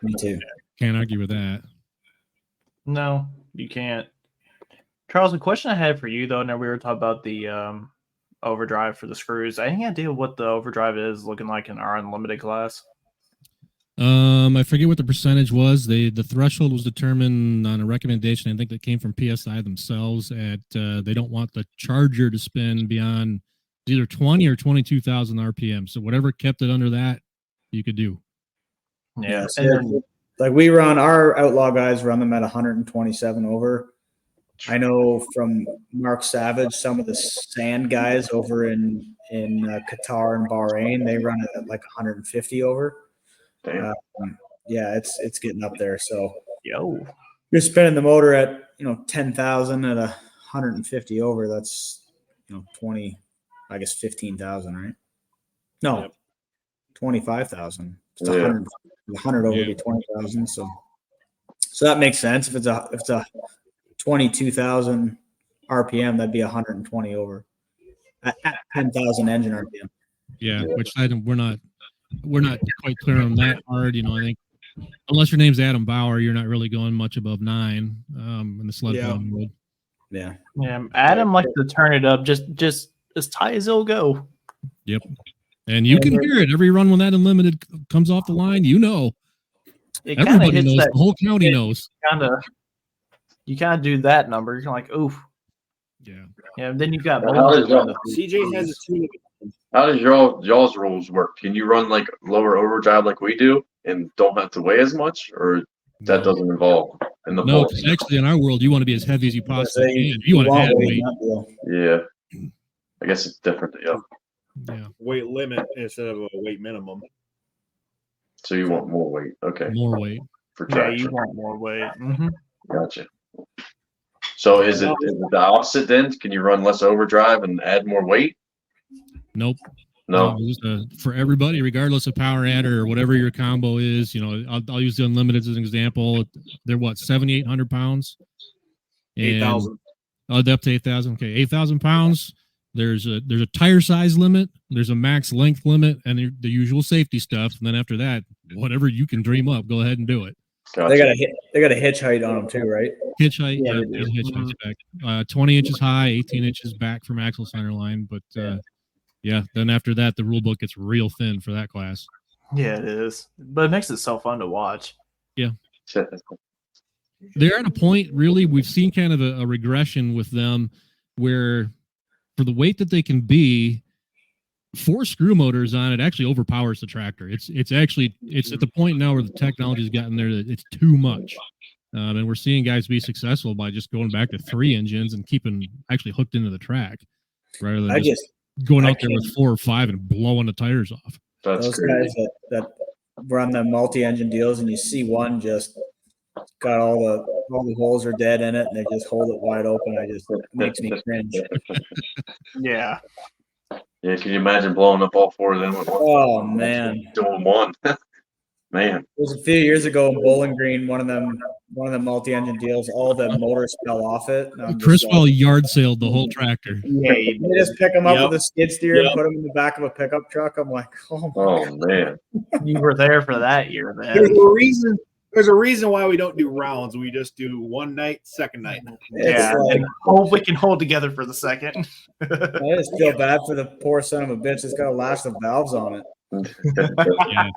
Me too. Can't argue with that. No, you can't. Charles, the question I had for you though, now we were talking about the overdrive for the screws. I any idea what the overdrive is looking like in our unlimited class? I forget what the percentage was. The threshold was determined on a recommendation. I think that came from PSI themselves. They don't want the charger to spin beyond either 20 or 22,000 RPM. So whatever kept it under that, you could do. Yeah. So we run our Outlaw guys run them at 127 over. I know from Mark Savage, some of the sand guys over in Qatar and Bahrain, they run it at like 150 over. It's getting up there. So you're spinning the motor at 10,000 at 150 over. That's 20, I guess 15,000, right? No, 25,000. It's 100 over be 20,000. So that makes sense. If it's a 22,000 RPM, that'd be 120 over at 10,000 engine RPM. Yeah, which we're not quite clear on that hard. I think unless your name's Adam Bauer, you're not really going much above 9 in the sled pulling mode. Yeah. Adam likes to turn it up just as tight as it'll go. Yep. And you can hear it every run when that unlimited comes off the line. Everybody knows. The whole county knows. you kind of do that number. You're like, oof. Yeah. Yeah. And then you got How does CJ has a two. How does y'all's rules work? Can you run like lower overdrive like we do and don't have to weigh as much, or that doesn't involve in the No, poll? because actually in our world, you want to be as heavy as you possibly can. You want to want add weight, weight. not deal. Yeah, I guess it's different. Yeah. Yeah. Weight limit instead of a weight minimum. So you want more weight? Okay, More weight. for Yeah, you traction. want more weight. Mm-hmm. Gotcha. So is it the opposite then? Can you run less overdrive and add more weight? Nope. No. Just, for everybody, regardless of power adder or whatever your combo is, you know, I'll use the unlimited as an example. They're what, 7,800 pounds? 8,000. Oh, up to 8,000. Okay, 8,000 pounds. There's a tire size limit. There's a max length limit, and the usual safety stuff. And then after that, whatever you can dream up, go ahead and do it. Gotcha. They got a hitch height on them too, right? Hitch height, Yeah, yeah, they do. hitch height's back. 20 inches high, 18 inches back from axle center line. But yeah, then after that, the rule book gets real thin for that class. Yeah, it is. But it makes it so fun to watch. They're at a point, really, we've seen kind of a regression with them where for the weight that they can be, 4 screw motors on it actually overpowers the tractor. It's at the point now where the technology has gotten there that it's too much. And we're seeing guys be successful by just going back to 3 engines and keeping actually hooked into the track rather than just going out there with 4 or 5 and blowing the tires off. That's Those crazy. guys that run the multi-engine deals, and you see one just got all the holes are dead in it, and they just hold it wide open. It makes me cringe. Yeah. Yeah, can you imagine blowing up all 4 of them with one? Oh man, Doing one. Man. it was a few years ago in Bowling Green. One of them multi-engine deals, all the motors fell off it. And I'm just Chris like, Wall yard sailed the whole tractor. Yeah, you they just pick them up Yep. with a skid steer and Yep. put them in the back of a pickup truck. I'm like, oh, Oh man. You were there for that year, There's then. a reason. There's a reason why we don't do rounds. We just do one night, second night. Yeah, like, and hope we can hold together for the second. I just feel bad for the poor son of a bitch that's got to lash the valves on it. Yeah.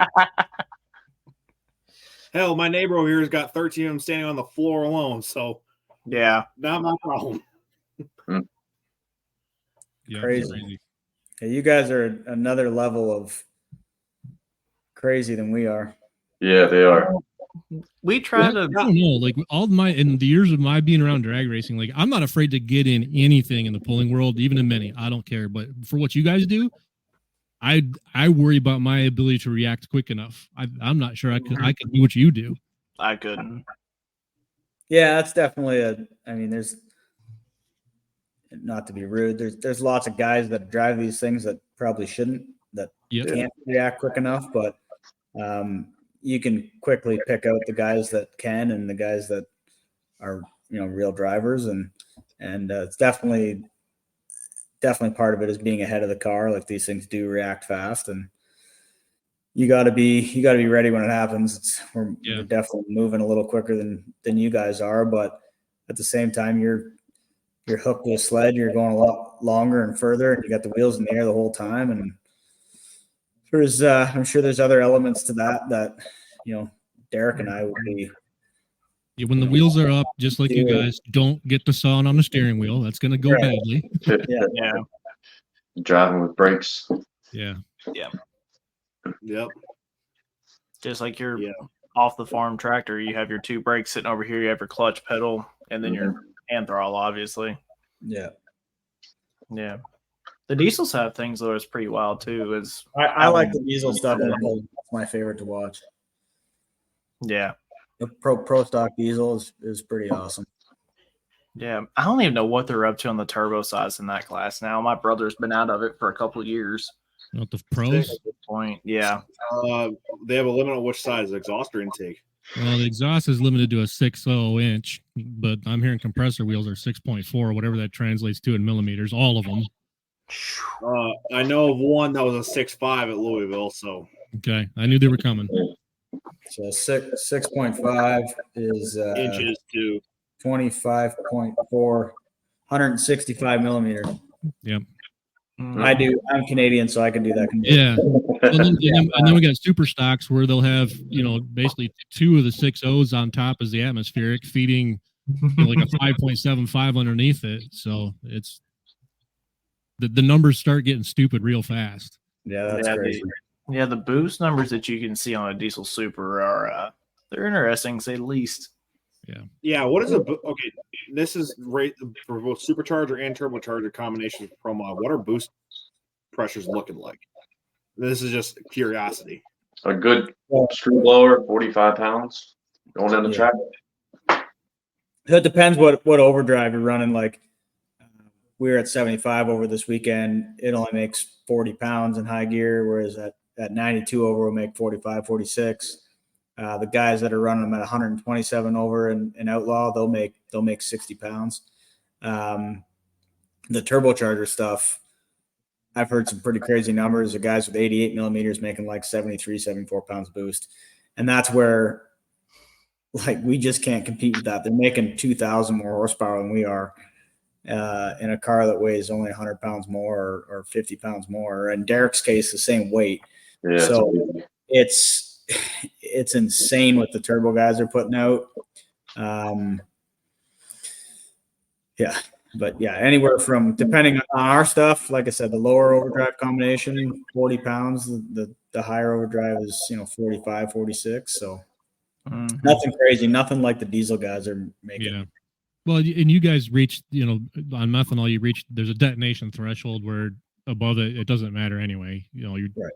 Hell, my neighbor over here has got 13 of them standing on the floor alone, so Yeah. not my problem. Yeah, Crazy. Yeah, you guys are another level of crazy than we are. Yeah, they are. We try I to. don't know. Like in the years of my being around drag racing, like I'm not afraid to get in anything in the pulling world, even in many. I don't care. But for what you guys do, I worry about my ability to react quick enough. I'm not sure I could do what you do. I couldn't. Yeah, that's definitely there's, not to be rude, there's lots of guys that drive these things that probably shouldn't, that Yep. can't react quick enough, but you can quickly pick out the guys that can and the guys that are, real drivers, and it's definitely part of it is being ahead of the car. Like, these things do react fast, and you got to be ready when it happens. We're definitely moving a little quicker than you guys are, but at the same time, you're hooked to a sled. You're going a lot longer and further, and you got the wheels in the air the whole time. And there's, I'm sure there's other elements to that, Derek and I would be. Yeah, when the wheels are up, just like you guys, don't get the sawing on the steering wheel. That's going to go badly. Yeah. Driving with brakes. Yeah. Yep. Just like your off the farm tractor, you have your 2 brakes sitting over here. You have your clutch pedal, and then your hand throttle, obviously. Yeah. Yeah. The diesels have things though. It's pretty wild too. I like the diesel stuff. That's my favorite to watch. Yeah. The pro stock diesel is pretty awesome. Yeah. I don't even know what they're up to on the turbo size in that class now. My brother's been out of it for a couple of years. Not the pros. At this point. Yeah. They have a limit on which size exhauster intake. Well, the exhaust is limited to a 6.0 inch, but I'm hearing compressor wheels are 6.4, whatever that translates to in millimeters. All of them. I know of one that was a 6.5 at Louisville. So Okay, I knew they were coming. So 6.5 is inches to 25.4, 165 millimeter. Yep. I'm Canadian, so I can do that. Yeah. And then we got super stocks where they'll have, basically 2 of the 6.0s on top as the atmospheric, feeding like a 5.75 underneath it. So it's the numbers start getting stupid real fast. Yeah, that's Yeah, crazy. the boost numbers that you can see on a diesel super are they're interesting, to say the least. Yeah, what is okay? This is right for both supercharger and turbocharger combinations of Pro Mod. What are boost pressures looking like? This is just curiosity. A good screw blower, 45 pounds, going down the track. So it depends what overdrive you're running. Like we were at 75 over this weekend. It only makes 40 pounds in high gear, whereas at 92 over will make 45, 46. The guys that are running them at 127 over in Outlaw, they'll make 60 pounds. The turbocharger stuff, I've heard some pretty crazy numbers. The guys with 88 millimeters making like 73, 74 pounds boost. And that's where like we just can't compete with that. They're making 2,000 more horsepower than we are in a car that weighs only 100 pounds more or 50 pounds more. In Derek's case, the same weight. Yeah, so it's insane what the turbo guys are putting out. But yeah, anywhere from, depending on our stuff, like I said, the lower overdrive combination, 40 pounds, the higher overdrive is 45, 46. So nothing crazy, nothing like the diesel guys are making. Yeah. Well, and you guys reached, on methanol, you reached, there's a detonation threshold where above it, it doesn't matter anyway. You're right.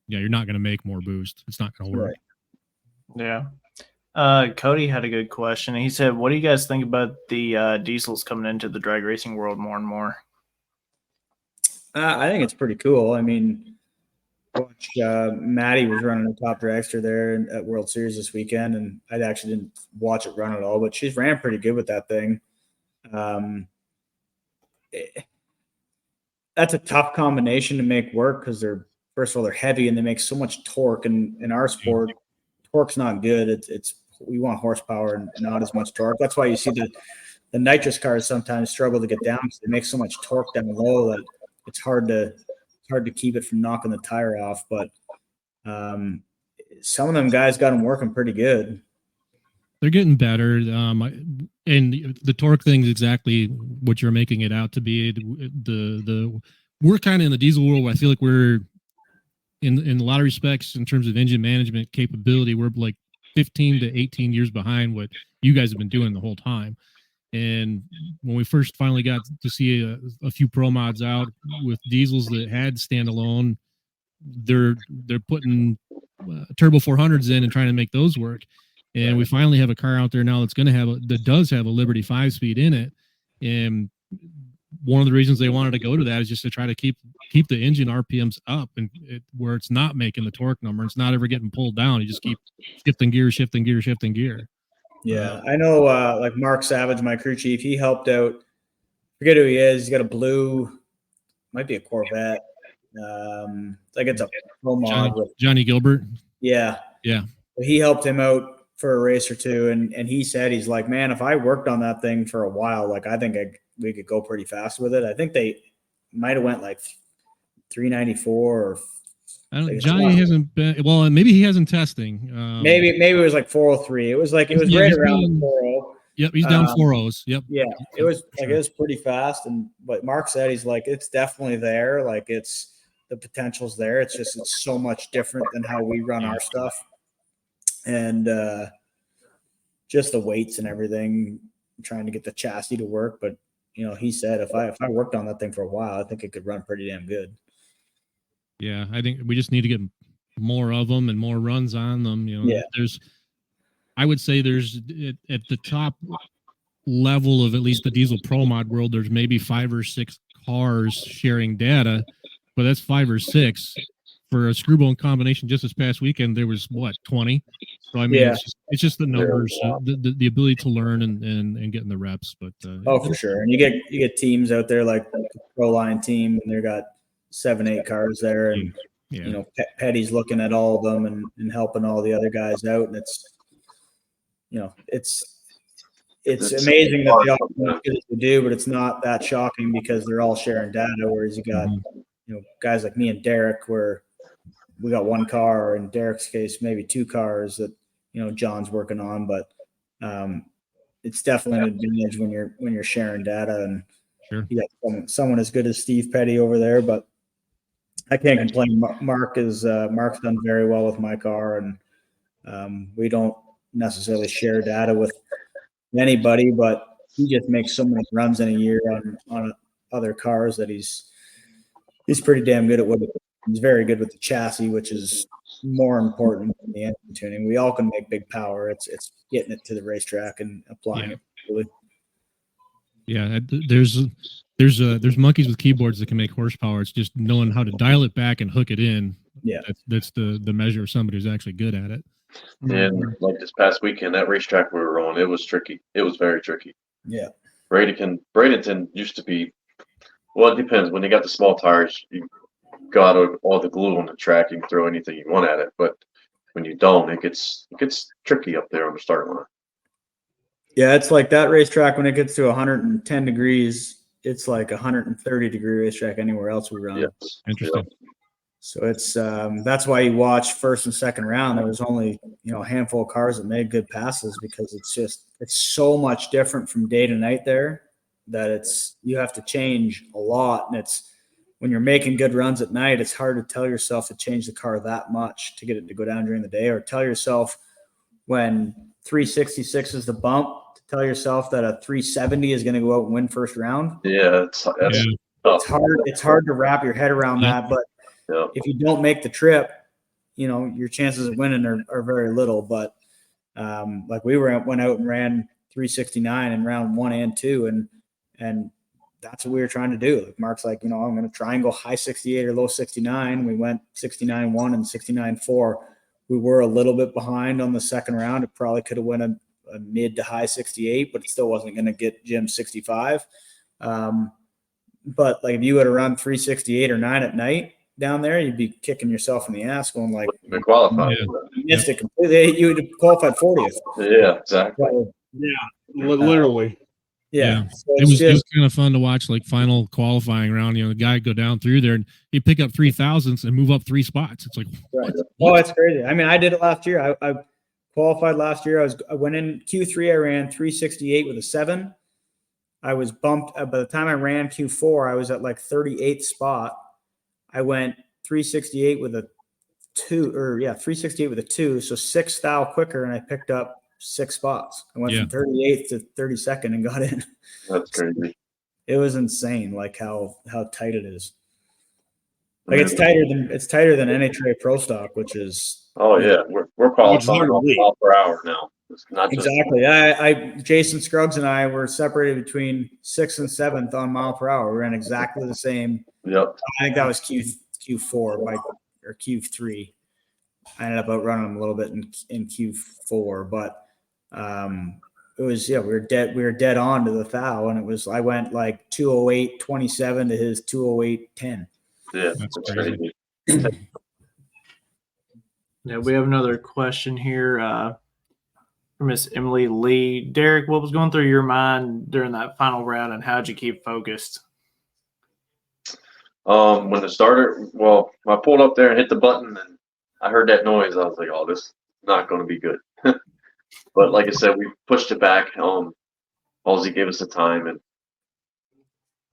Yeah, you're not going to make more boost. It's not going to work. Right. Yeah. Cody had a good question. He said, what do you guys think about the diesels coming into the drag racing world more and more? I think it's pretty cool. I mean, Maddie was running a top dragster there at World Series this weekend, and I actually didn't watch it run at all, but she's ran pretty good with that thing. That's a tough combination to make work because first of all, they're heavy and they make so much torque. And in our sport, torque's not good. We want horsepower and not as much torque. That's why you see the nitrous cars sometimes struggle to get down because they make so much torque down low that it's hard to keep it from knocking the tire off. But some of them guys got them working pretty good. They're getting better. And the torque thing is exactly what you're making it out to be. We're kind of in the diesel world where I feel like we're in a lot of respects in terms of engine management capability, we're like 15 to 18 years behind what you guys have been doing the whole time. And when we first finally got to see a few pro mods out with diesels that had standalone, they're putting turbo 400s in and trying to make those work. And we finally have a car out there now that does have a Liberty 5-speed in it. And one of the reasons they wanted to go to that is just to try to keep the engine RPMs up and where it's not making the torque number. It's not ever getting pulled down. You just keep shifting gear. Yeah, I know. Like Mark Savage, my crew chief, he helped out. Forget who he is. He's got a blue, might be a Corvette. Like it's a pro mod. Johnny Gilbert. Yeah. He helped him out for a race or two, and he said he's like, man, if I worked on that thing for a while, like I think we could go pretty fast with it. I think they might have went like 394 or. Johnny hasn't been well. Maybe he hasn't testing. Maybe it was like 403. It was right around 40. Yep, he's down 4.0s. Yep. Yeah, it was like it was pretty fast, but Mark said he's like it's definitely there. Like the potential's there. It's just it's so much different than how we run our stuff, and just the weights and everything. Trying to get the chassis to work, but he said if I worked on that thing for a while, I think it could run pretty damn good. Yeah, I think we just need to get more of them and more runs on them. I would say there's at the top level of at least the diesel pro mod world, there's maybe 5 or 6 cars sharing data, but that's 5 or 6 for a screwbone combination. Just this past weekend, there was 20. So I mean, it's just the numbers, the ability to learn and getting the reps. But for sure, and you get teams out there like the Pro Line team, and they got 7-8 cars there, and Petty's looking at all of them and helping all the other guys out, and it's amazing that they all do as they do, but it's not that shocking because they're all sharing data. Whereas you got guys like me and Derek, where we got 1 car, or in Derek's case maybe 2 cars that John's working on, but it's definitely an advantage when you're sharing data, and Sure. you got someone as good as Steve Petty over there. But I can't complain. Mark's done very well with my car, and we don't necessarily share data with anybody, but he just makes so many runs in a year on other cars that he's pretty damn good at what he's very good with the chassis, which is more important than the engine tuning. We all can make big power. It's getting it to the racetrack and applying it. Really. Yeah, there's monkeys with keyboards that can make horsepower. It's just knowing how to dial it back and hook it in. Yeah, that's the measure of somebody who's actually good at it. And like this past weekend, that racetrack we were on, it was tricky. It was very tricky. Yeah. Bradenton used to be, well, it depends. When they got the small tires, you got all the glue on the track. You can throw anything you want at it. But when you don't, it gets tricky up there on the start line. Yeah, it's like that racetrack when it gets to 110 degrees, it's like 130 degree racetrack anywhere else we run. Yes. Interesting. Yep. So it's that's why you watch first and second round. There was only a handful of cars that made good passes because it's so much different from day to night there that you have to change a lot. And it's when you're making good runs at night, it's hard to tell yourself to change the car that much to get it to go down during the day, or tell yourself when 366 is the bump to tell yourself that a 370 is going to go out and win first round. Yeah, tough. It's hard to wrap your head around that, but if you don't make the trip, your chances of winning are very little. But like we went out and ran 369 in round 1 and 2, and that's what we were trying to do. Like Mark's like, I'm going to try and go high 68 or low 69. We went 69.1 and 69.4. We were a little bit behind on the second round. It probably could have went a mid to high 68, but it still wasn't going to get Jim 65. But like if you would have run 368 or 9 at night down there, you'd be kicking yourself in the ass going like, qualified. You missed it completely. You would have qualified 40th. Yeah, exactly. So, Literally. Yeah. So it was kind of fun to watch, like final qualifying round. The guy go down through there and he pick up 3,000s and move up 3 spots. It's like, right. Oh, it's crazy. I mean, I did it last year. I qualified last year. I went in Q3. I ran 368 with a 7. I was bumped. By the time I ran Q4, I was at like 38th spot. I went 368 with a 2, 368 with a 2. So 6 thou quicker, and I picked up 6 spots. I went from 38th to 32nd and got in. That's crazy. It was insane, like how tight it is. Like it's tighter than NHRA Pro Stock, which is. Oh yeah, we're qualifying mile per hour now. It's not exactly. I Jason Scruggs and I were separated between 6th and 7th on mile per hour. We ran exactly the same. Yep. I think that was Q4 or Q3. I ended up outrunning him a little bit in Q4, but it was we were dead on to the thou, and I went like 208.27 to his 208.10. Yeah, that's crazy. Yeah, we have another question here from Miss Emily Lee. Derek, what was going through your mind during that final round, and how'd you keep focused? When it started, I pulled up there and hit the button, and I heard that noise. I was like, "Oh, this is not going to be good." But like I said, we pushed it back. Halsey gave us the time, and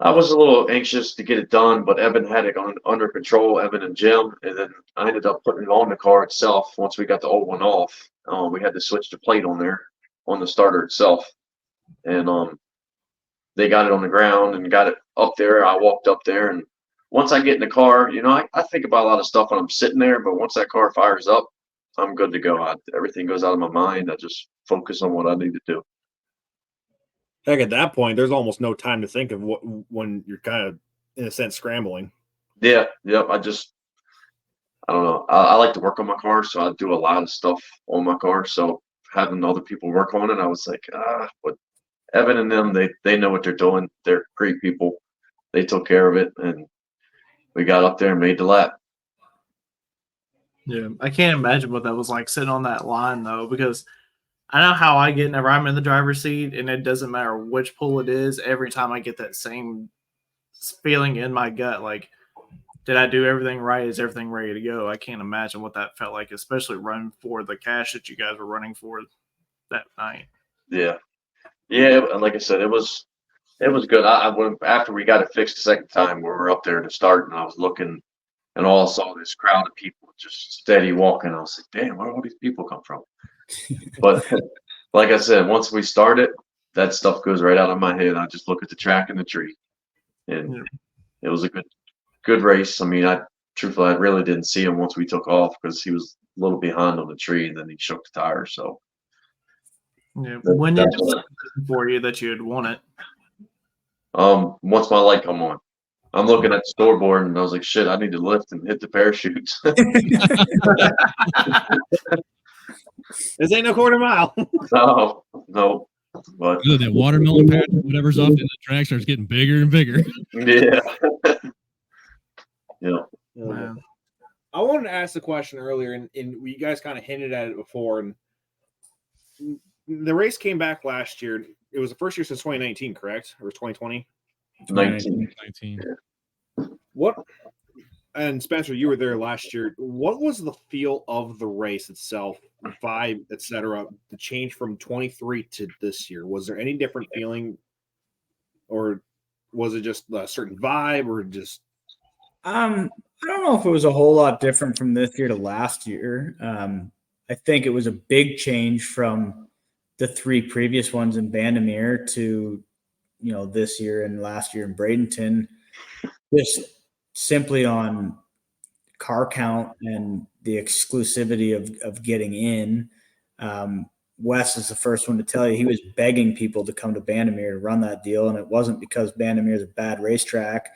I was a little anxious to get it done, but Evan had it under control, Evan and Jim, and then I ended up putting it on the car itself. Once we got the old one off, we had to switch the plate on there, on the starter itself, and they got it on the ground and got it up there. I walked up there, and once I get in the car, I think about a lot of stuff when I'm sitting there, but once that car fires up, I'm good to go. Everything goes out of my mind. I just focus on what I need to do. Heck, at that point, there's almost no time to think of when you're kind of, in a sense, scrambling. Yeah, yep. I don't know. I like to work on my car, so I do a lot of stuff on my car. So having other people work on it, I was like, but Evan and them, they know what they're doing. They're great people. They took care of it, and we got up there and made the lap. Yeah, I can't imagine what that was like sitting on that line, though, because I know how I get whenever I'm in the driver's seat, and it doesn't matter which pull it is. Every time I get that same feeling in my gut, like, did I do everything right? Is everything ready to go? I can't imagine what that felt like, especially running for the cash that you guys were running for that night. Yeah. Yeah, and like I said, it was good. I went after we got it fixed the second time. We were up there to start, and I was looking, and all I saw this crowd of people just steady walking. I was like, "Damn, where do all these people come from?" But like I said, once we started, that stuff goes right out of my head. I just look at the track and the tree, and Yeah. it was a good race. I mean, truthfully, I really didn't see him once we took off because he was a little behind on the tree, and then he shook the tire. So Yeah. When did that's it what happen for you that you had won it? once my light come on, I'm looking at the scoreboard, and I was like, "Shit, I need to lift and hit the parachutes." This ain't no quarter mile. No, but Good, that watermelon patch, whatever's off in the track starts getting bigger and bigger. yeah, yeah. Man. I wanted to ask the question earlier, and you guys kind of hinted at it before. And the race came back last year. It was the first year since 2019, correct? Or 2020? 19. 19. What? And Spencer, you were there last year. What was the feel of the race itself, vibe, etc.? The change from 23 to this year. Was there any different feeling, or was it just a certain vibe, or just? I don't know if it was a whole lot different from this year to last year. I think it was a big change from the 3 previous ones in Bandamere to, this year and last year in Bradenton, just simply on car count and the exclusivity of getting in. Wes is the first one to tell you he was begging people to come to Bandamere to run that deal, and it wasn't because Bandamere is a bad racetrack.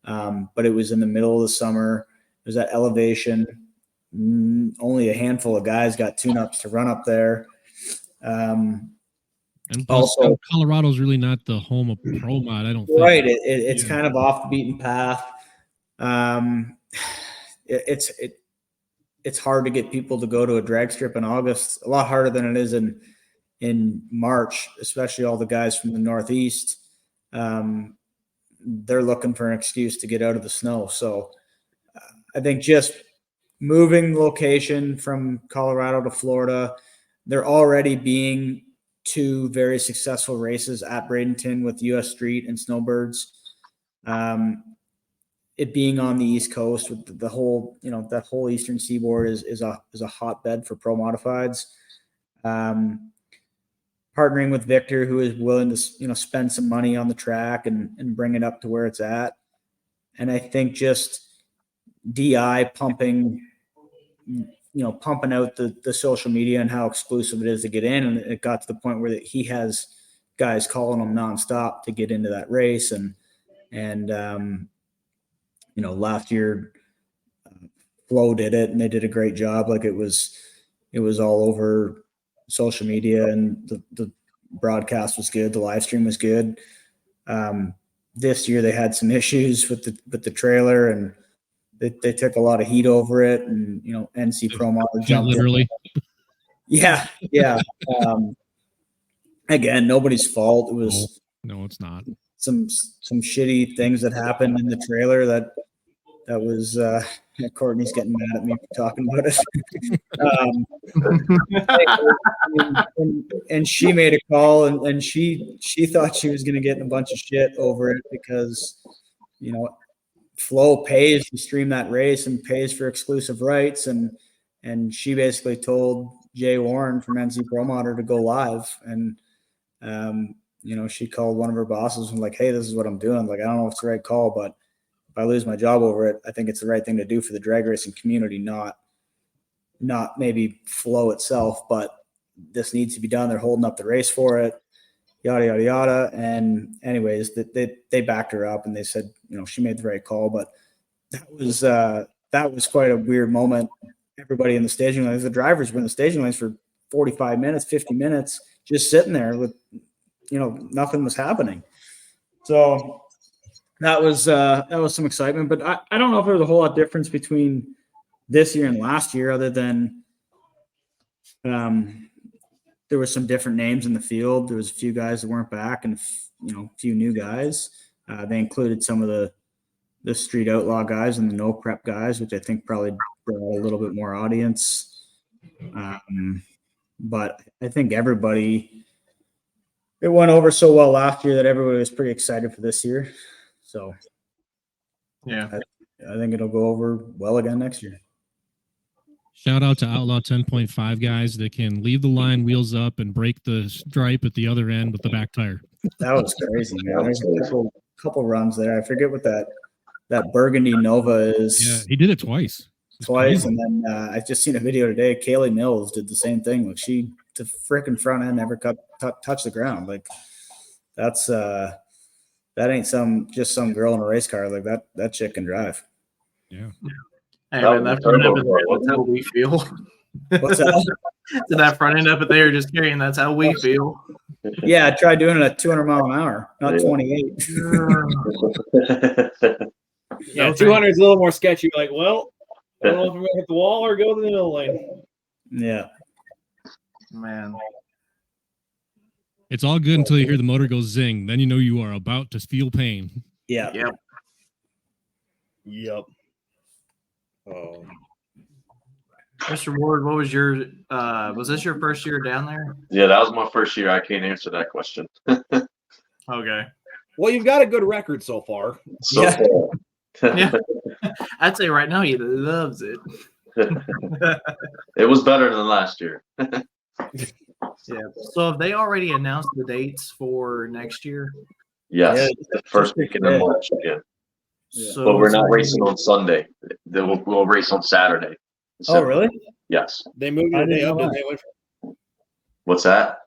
But it was in the middle of the summer. It was at elevation. Only a handful of guys got tune-ups to run up there. And plus, Also, Colorado's really not the home of Pro Mod, I don't think. right, it's kind of off the beaten path. It's hard to get people to go to a drag strip in August. A lot harder than it is in March, especially all the guys from the Northeast. They're looking for an excuse to get out of the snow. So I think just moving location from Colorado to Florida, there already being 2 very successful races at Bradenton with US Street and Snowbirds. It being on the East Coast with the whole, that whole Eastern Seaboard is a hotbed for pro modifieds. Partnering with Victor, who is willing to, spend some money on the track and bring it up to where it's at. And I think just DI pumping out the social media and how exclusive it is to get in. And it got to the point where he has guys calling him nonstop to get into that race. And last year Flo did it and they did a great job. Like it was all over social media, and the broadcast was good. The live stream was good. This year they had some issues with the trailer, and they took a lot of heat over it. And NC Pro Model jumped literally. Yeah. Again, nobody's fault. It was no, it's not. Some shitty things that happened in the trailer that was Courtney's getting mad at me for talking about it. And she made a call, and she thought she was going to get in a bunch of shit over it because, Flo pays to stream that race and pays for exclusive rights. And she basically told Jay Warren from NC Pro Modder to go live. And, she called one of her bosses and like, hey, this is what I'm doing. Like, I don't know if it's the right call, but if I lose my job over it, I think it's the right thing to do for the drag racing community, not maybe Flo itself, but this needs to be done. They're holding up the race for it, yada, yada, yada. And anyways, they backed her up and they said, she made the right call, but that was quite a weird moment. Everybody in the staging lanes, the drivers were in the staging lanes for 45 minutes, 50 minutes, just sitting there with, nothing was happening. So that was some excitement, but I don't know if there was a whole lot difference between this year and last year, other than there were some different names in the field. There was a few guys that weren't back, and a few new guys. They included some of the street outlaw guys and the no prep guys, which I think probably brought a little bit more audience. But I think everybody it went over so well last year that everybody was pretty excited for this year. So Yeah. I think it'll go over well again next year. Shout out to Outlaw 10.5 guys that can leave the line wheels up and break the stripe at the other end with the back tire. That was crazy, man. There's a couple runs there. I forget what that Burgundy Nova is. Yeah, he did it twice. Twice, and then I just seen a video today. Kaylee Mills did the same thing. Like the freaking front end never touched the ground. Like that's that ain't just some girl in a race car. Like that chick can drive. Yeah. Hey, man, that front end up there, that's how we feel. What's that? So that front end up there just carrying, that's how we feel. Yeah, I tried doing it at 200 mile an hour, not 28. Yeah, 200 is a little more sketchy. Like, well, I don't know if I'm going to hit the wall or go to the middle lane. Yeah. Man. It's all good until you hear the motor go zing. Then you know you are about to feel pain. Yeah. Yep. Mr. Ward, what was your was this your first year down there? Yeah, that was my first year. I can't answer that question. Okay. Well, you've got a good record so far. So far. Yeah. I'd say right now he loves it. It was better than last year. Yeah. So have they already announced the dates for next year? Yes, the first weekend in March again. Yeah. So But we're not racing on Sunday. We'll race on Saturday. Oh, really? Yes. They moved I it a day didn't up. know Didn't they? What's that?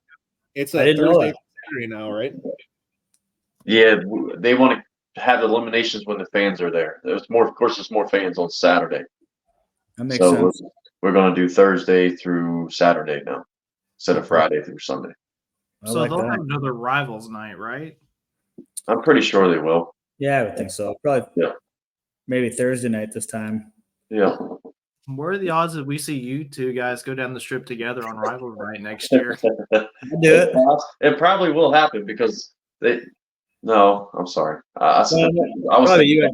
It's I a didn't know Thursday, that. Saturday now, right? Yeah, they want to have eliminations when the fans are there. There's more, of course, there's more fans on Saturday. That makes So sense. we're going to do Thursday through Saturday now, instead of Friday through Sunday. I So like they'll that. have another rivals night, right? I'm pretty sure they will. Yeah, I would think so. Probably. Yeah. Maybe Thursday night this time. Yeah. What are the odds that we see you two guys go down the strip together on rivals night next year? I'll do it. It probably will happen because they. No, I'm sorry. I was Probably you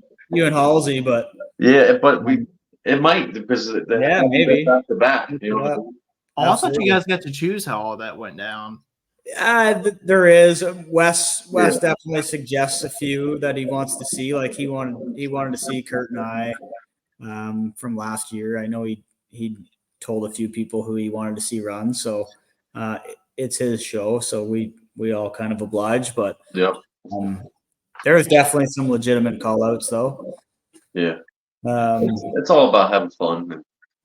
and Halsey, but yeah, but it might because Yeah, maybe. back to back. You know? Oh, I thought Absolutely. you guys got to choose how all that went down. there is. Wes definitely suggests a few that he wants to see. Like he wanted to see Kurt and I from last year. I know he told a few people who he wanted to see run. So it's his show. So we all kind of oblige. But Yep. there is definitely some legitimate call outs though. Yeah. Um, It's all about having fun and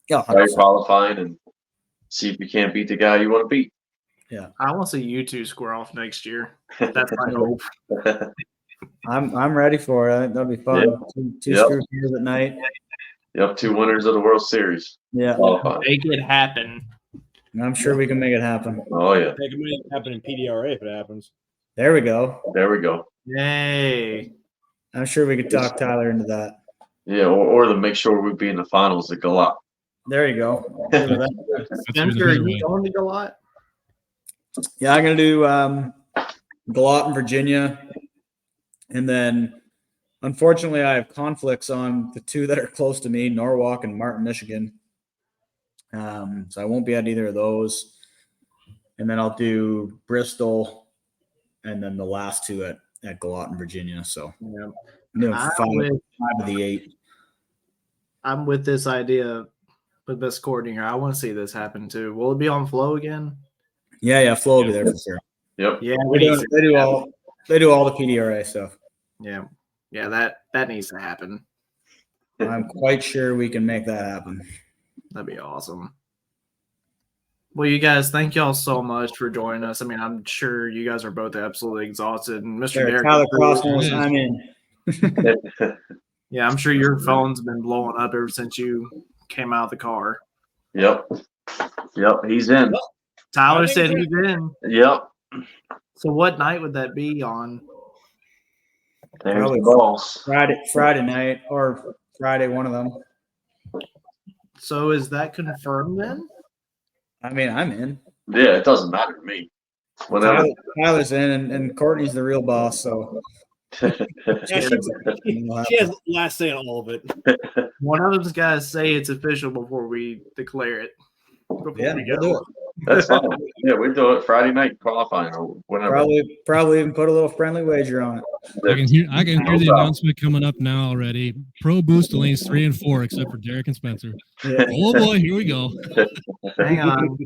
yeah, try qualifying and see if you can't beat the guy you want to beat. I want to see you two square off next year. That's my hope. I'm ready for it. I think that'll be fun. Yeah. Two Yep. screw beers at night. Yep, 2 winners of the World Series. Yeah, Qualifying. Make it happen. I'm sure we can make it happen. Oh yeah. They can make it happen in PDRA if it happens. There we go. There we go. Yay. I'm sure we could talk Tyler into that. Yeah, or to make sure we be in the finals at Galop. There you go. That's Spencer, are another you way. going to go lot? Yeah, I'm gonna do Galot in Virginia, and then unfortunately I have conflicts on the two that are close to me, Norwalk and Martin, Michigan. So I won't be at either of those, and then I'll do Bristol, and then the last two at Galot in Virginia. So Yeah. I'm doing I'm five with- of the 8. I'm with this idea with this coordinator. I want to see this happen too. Will it be on Flow again? Yeah, Flo will be there for sure. Yep. Yeah, They do all the PDRA stuff. Yeah, that needs to happen. I'm quite sure we can make that happen. That'd be awesome. Well, you guys, thank y'all so much for joining us. I mean, I'm sure you guys are both absolutely exhausted. And Mr. There, Derek, Tyler Crossnose, I'm in. yeah, I'm sure your phone's been blowing up ever since you came out of the car. Yep. He's in. Tyler said he's in. Yep. So what night would that be on? There's Probably the balls. Friday night or Friday, one of them. So is that confirmed then? I mean, I'm in. Yeah, it doesn't matter to me. Whenever. Tyler's in, and Courtney's the real boss. So Yeah, she has last say on all of it. One of them's got to say it's official before we declare it. Before yeah, we we'll go. do it. That's fine. Yeah, we do it Friday night qualifying or whenever. Probably even put a little friendly wager on it. I can hear the announcement coming up now already. Pro Boost lanes 3 and 4, except for Derek and Spencer. Yeah. Oh boy, here we go. Hang on.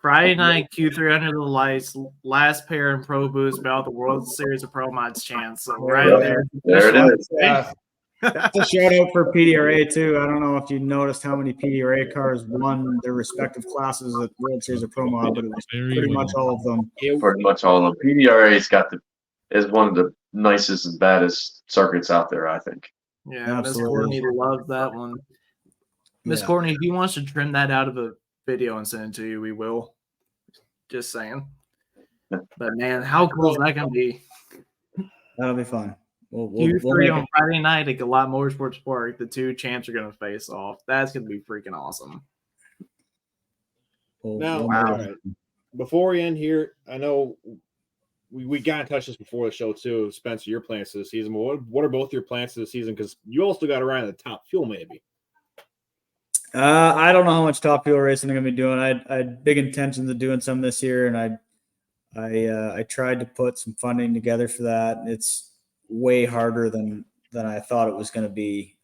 Friday night, Q3 under the lights, last pair in Pro Boost about the World Series of Pro Mods chance. So right there. There it is. It's a shout out for PDRA too. I don't know if you noticed how many PDRA cars won their respective classes at World Series of Pro Mod, but it was pretty much all of them. Pretty much all of them. PDRA's is one of the nicest and baddest circuits out there, I think. Yeah, Miss Courtney loves that one. Miss Courtney, if he wants to trim that out of a video and send it to you, we will. Just saying. But man, how cool is that gonna be? That'll be fun. We'll Q3 on Friday night at Galot Motorsports Park. The two champs are gonna face off. That's gonna be freaking awesome. Now, all right. Before we end here, I know we got in touch this before the show too. Spencer, your plans for the season. What are both your plans for the season? Because you also got to ride in the Top Fuel, maybe. I don't know how much Top Fuel racing I'm gonna be doing. I had big intentions of doing some this year, and I tried to put some funding together for that. It's way harder than I thought it was going to be.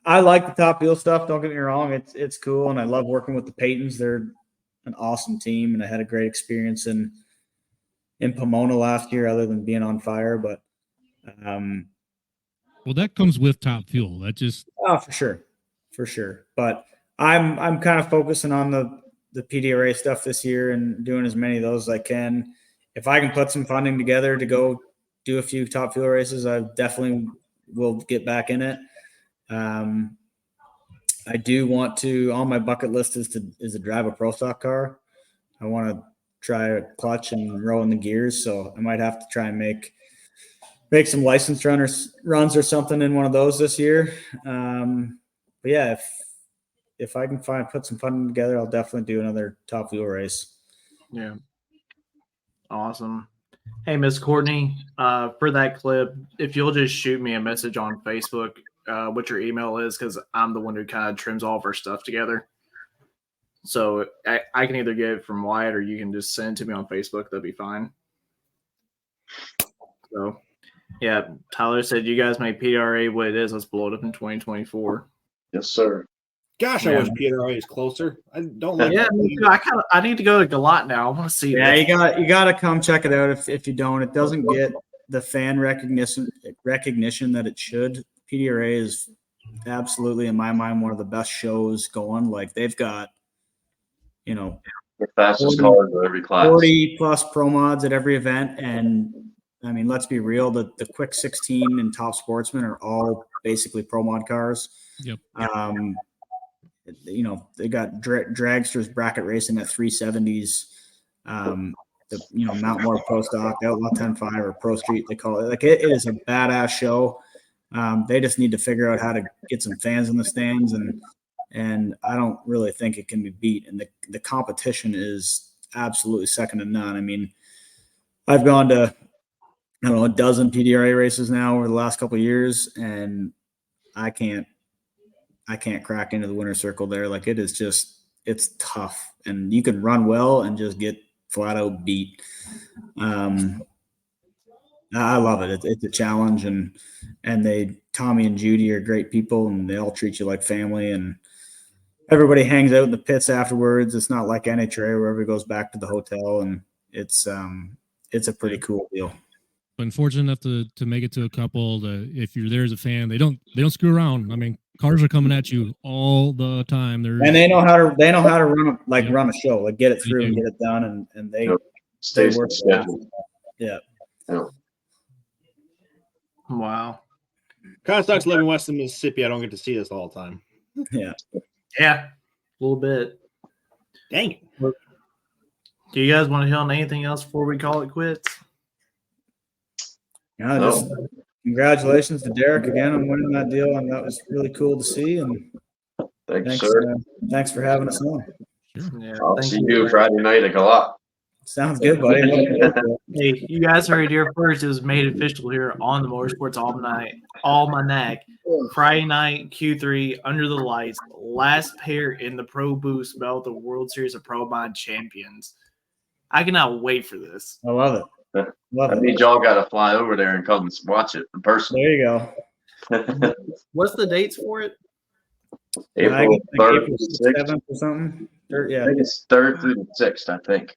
I like the Top Fuel stuff. Don't get me wrong; it's cool, and I love working with the Paytons. They're an awesome team, and I had a great experience in Pomona last year, other than being on fire. But well, that comes with Top Fuel. That just for sure. But I'm kind of focusing on the PDRA stuff this year and doing as many of those as I can. If I can put some funding together to go do a few Top Fuel races, I definitely will get back in it. I do want to, on my bucket list is to drive a pro stock car. I want to try a clutch and row in the gears. So I might have to try and make some licensed runs or something in one of those this year. But yeah, if I can put some funding together, I'll definitely do another Top Fuel race. Yeah. Awesome. Hey, Miss Courtney, for that clip, if you'll just shoot me a message on Facebook, what your email is, because I'm the one who kind of trims all of our stuff together. So I can either get it from Wyatt or you can just send it to me on Facebook. That'd be fine. So, yeah, Tyler said you guys make PRA what it is. Let's blow it up in 2024. Yes, sir. Gosh, I wish PRA is closer. I don't like. Yeah, I need to go to Galot now. I want to see. Yeah, you got to come check it out. If you don't, it doesn't get the fan recognition that it should. PDRA is absolutely, in my mind, one of the best shows going. Like they've got, the fastest cars in every class, 40 plus pro mods at every event, and I mean, let's be real. The Quick 16 and Top Sportsman are all basically pro mod cars. Yep. They got dragsters bracket racing at 370s. Mount Moore Pro Stock, Outlaw 10.5 or Pro Street, they call it. Like it is a badass show. They just need to figure out how to get some fans in the stands, and I don't really think it can be beat. And the competition is absolutely second to none. I mean, I've gone to a dozen PDRA races now over the last couple of years, and I can't crack into the winner's circle there. Like it's tough, and you can run well and just get flat out beat. I love it. It's a challenge, and Tommy and Judy are great people, and they all treat you like family, and everybody hangs out in the pits afterwards. It's not like NHRA where everybody goes back to the hotel, and it's a pretty cool deal. Been fortunate enough to make it to a couple. If you're there as a fan, they don't screw around. I mean, cars are coming at you all the time. And they know how to run a show, like get it through and get it done, and they stay work. Yeah. Wow. Kind of sucks living west of Mississippi. I don't get to see this all the time. Yeah. Yeah. A little bit. Dang it. Do you guys want to hit on anything else before we call it quits? Yeah, just congratulations to Derek again on winning that deal, and that was really cool to see. And thanks sir. Thanks for having us on. Sure. Yeah, I'll see you Friday night at Galot. Sounds good, buddy. Hey, you guys heard it here first. It was made official here on the Motorsports Almanac Friday night, Q3, under the lights, last pair in the Pro Boost belt, the World Series of Pro Mod champions. I cannot wait for this. I love it. Love I it. need y'all got to fly over there and come and watch it in person. There you go. What's the dates for it? April 3rd April to 6th. 7th or something. Or, I yeah. think it's 3rd through the 6th, I think.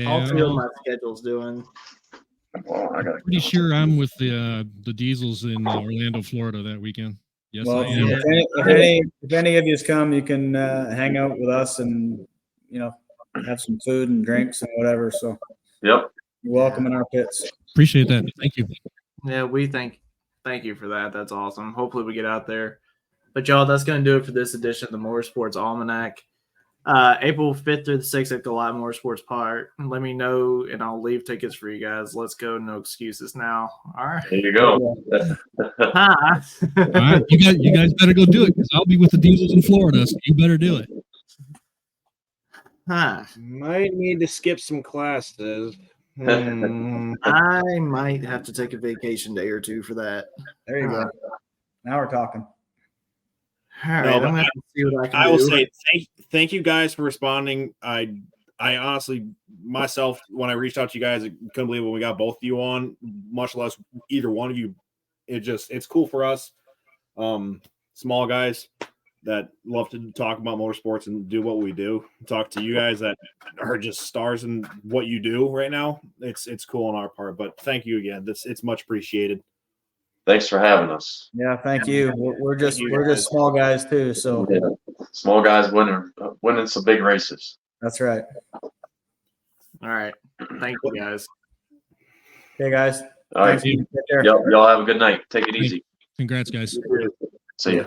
I'll see what Well, my schedule's doing. Oh, I gotta pretty sure I'm with the Diesels in Orlando, Florida that weekend. Yes, Well, I am. if any of you come, you can hang out with us and, have some food and drinks and whatever. So Yep. you're welcome in our pits. Appreciate that. Thank you. Yeah, we thank you for that. That's awesome. Hopefully we get out there. But y'all, that's going to do it for this edition of the Motorsports Almanac. April 5th through the 6th at the Live Motorsports Park. Let me know, and I'll leave tickets for you guys. Let's go. No excuses now. All right. There you go. Hi. All right, you guys better go do it because I'll be with the Diesels in Florida, so you better do it. Hi. Might need to skip some classes. I might have to take a vacation day or two for that. There you go. Now we're talking. All right, No, I'm but gonna have to see what I can I do. will say thank you guys for responding. I honestly myself, when I reached out to you guys, I couldn't believe when we got both of you on, much less either one of you. It's cool for us, small guys that love to talk about motorsports and do what we do. Talk to you guys that are just stars in what you do right now. It's cool on our part, but thank you again. It's much appreciated. Thanks for having us. Yeah, thank you. We're just you, we're just small guys too. So Yeah. Small guys winning some big races. that's right. All right. Thank you guys. Okay, guys. All right. Thanks. Take care. Y'all have a good night. Take it easy. Congrats, guys. See ya.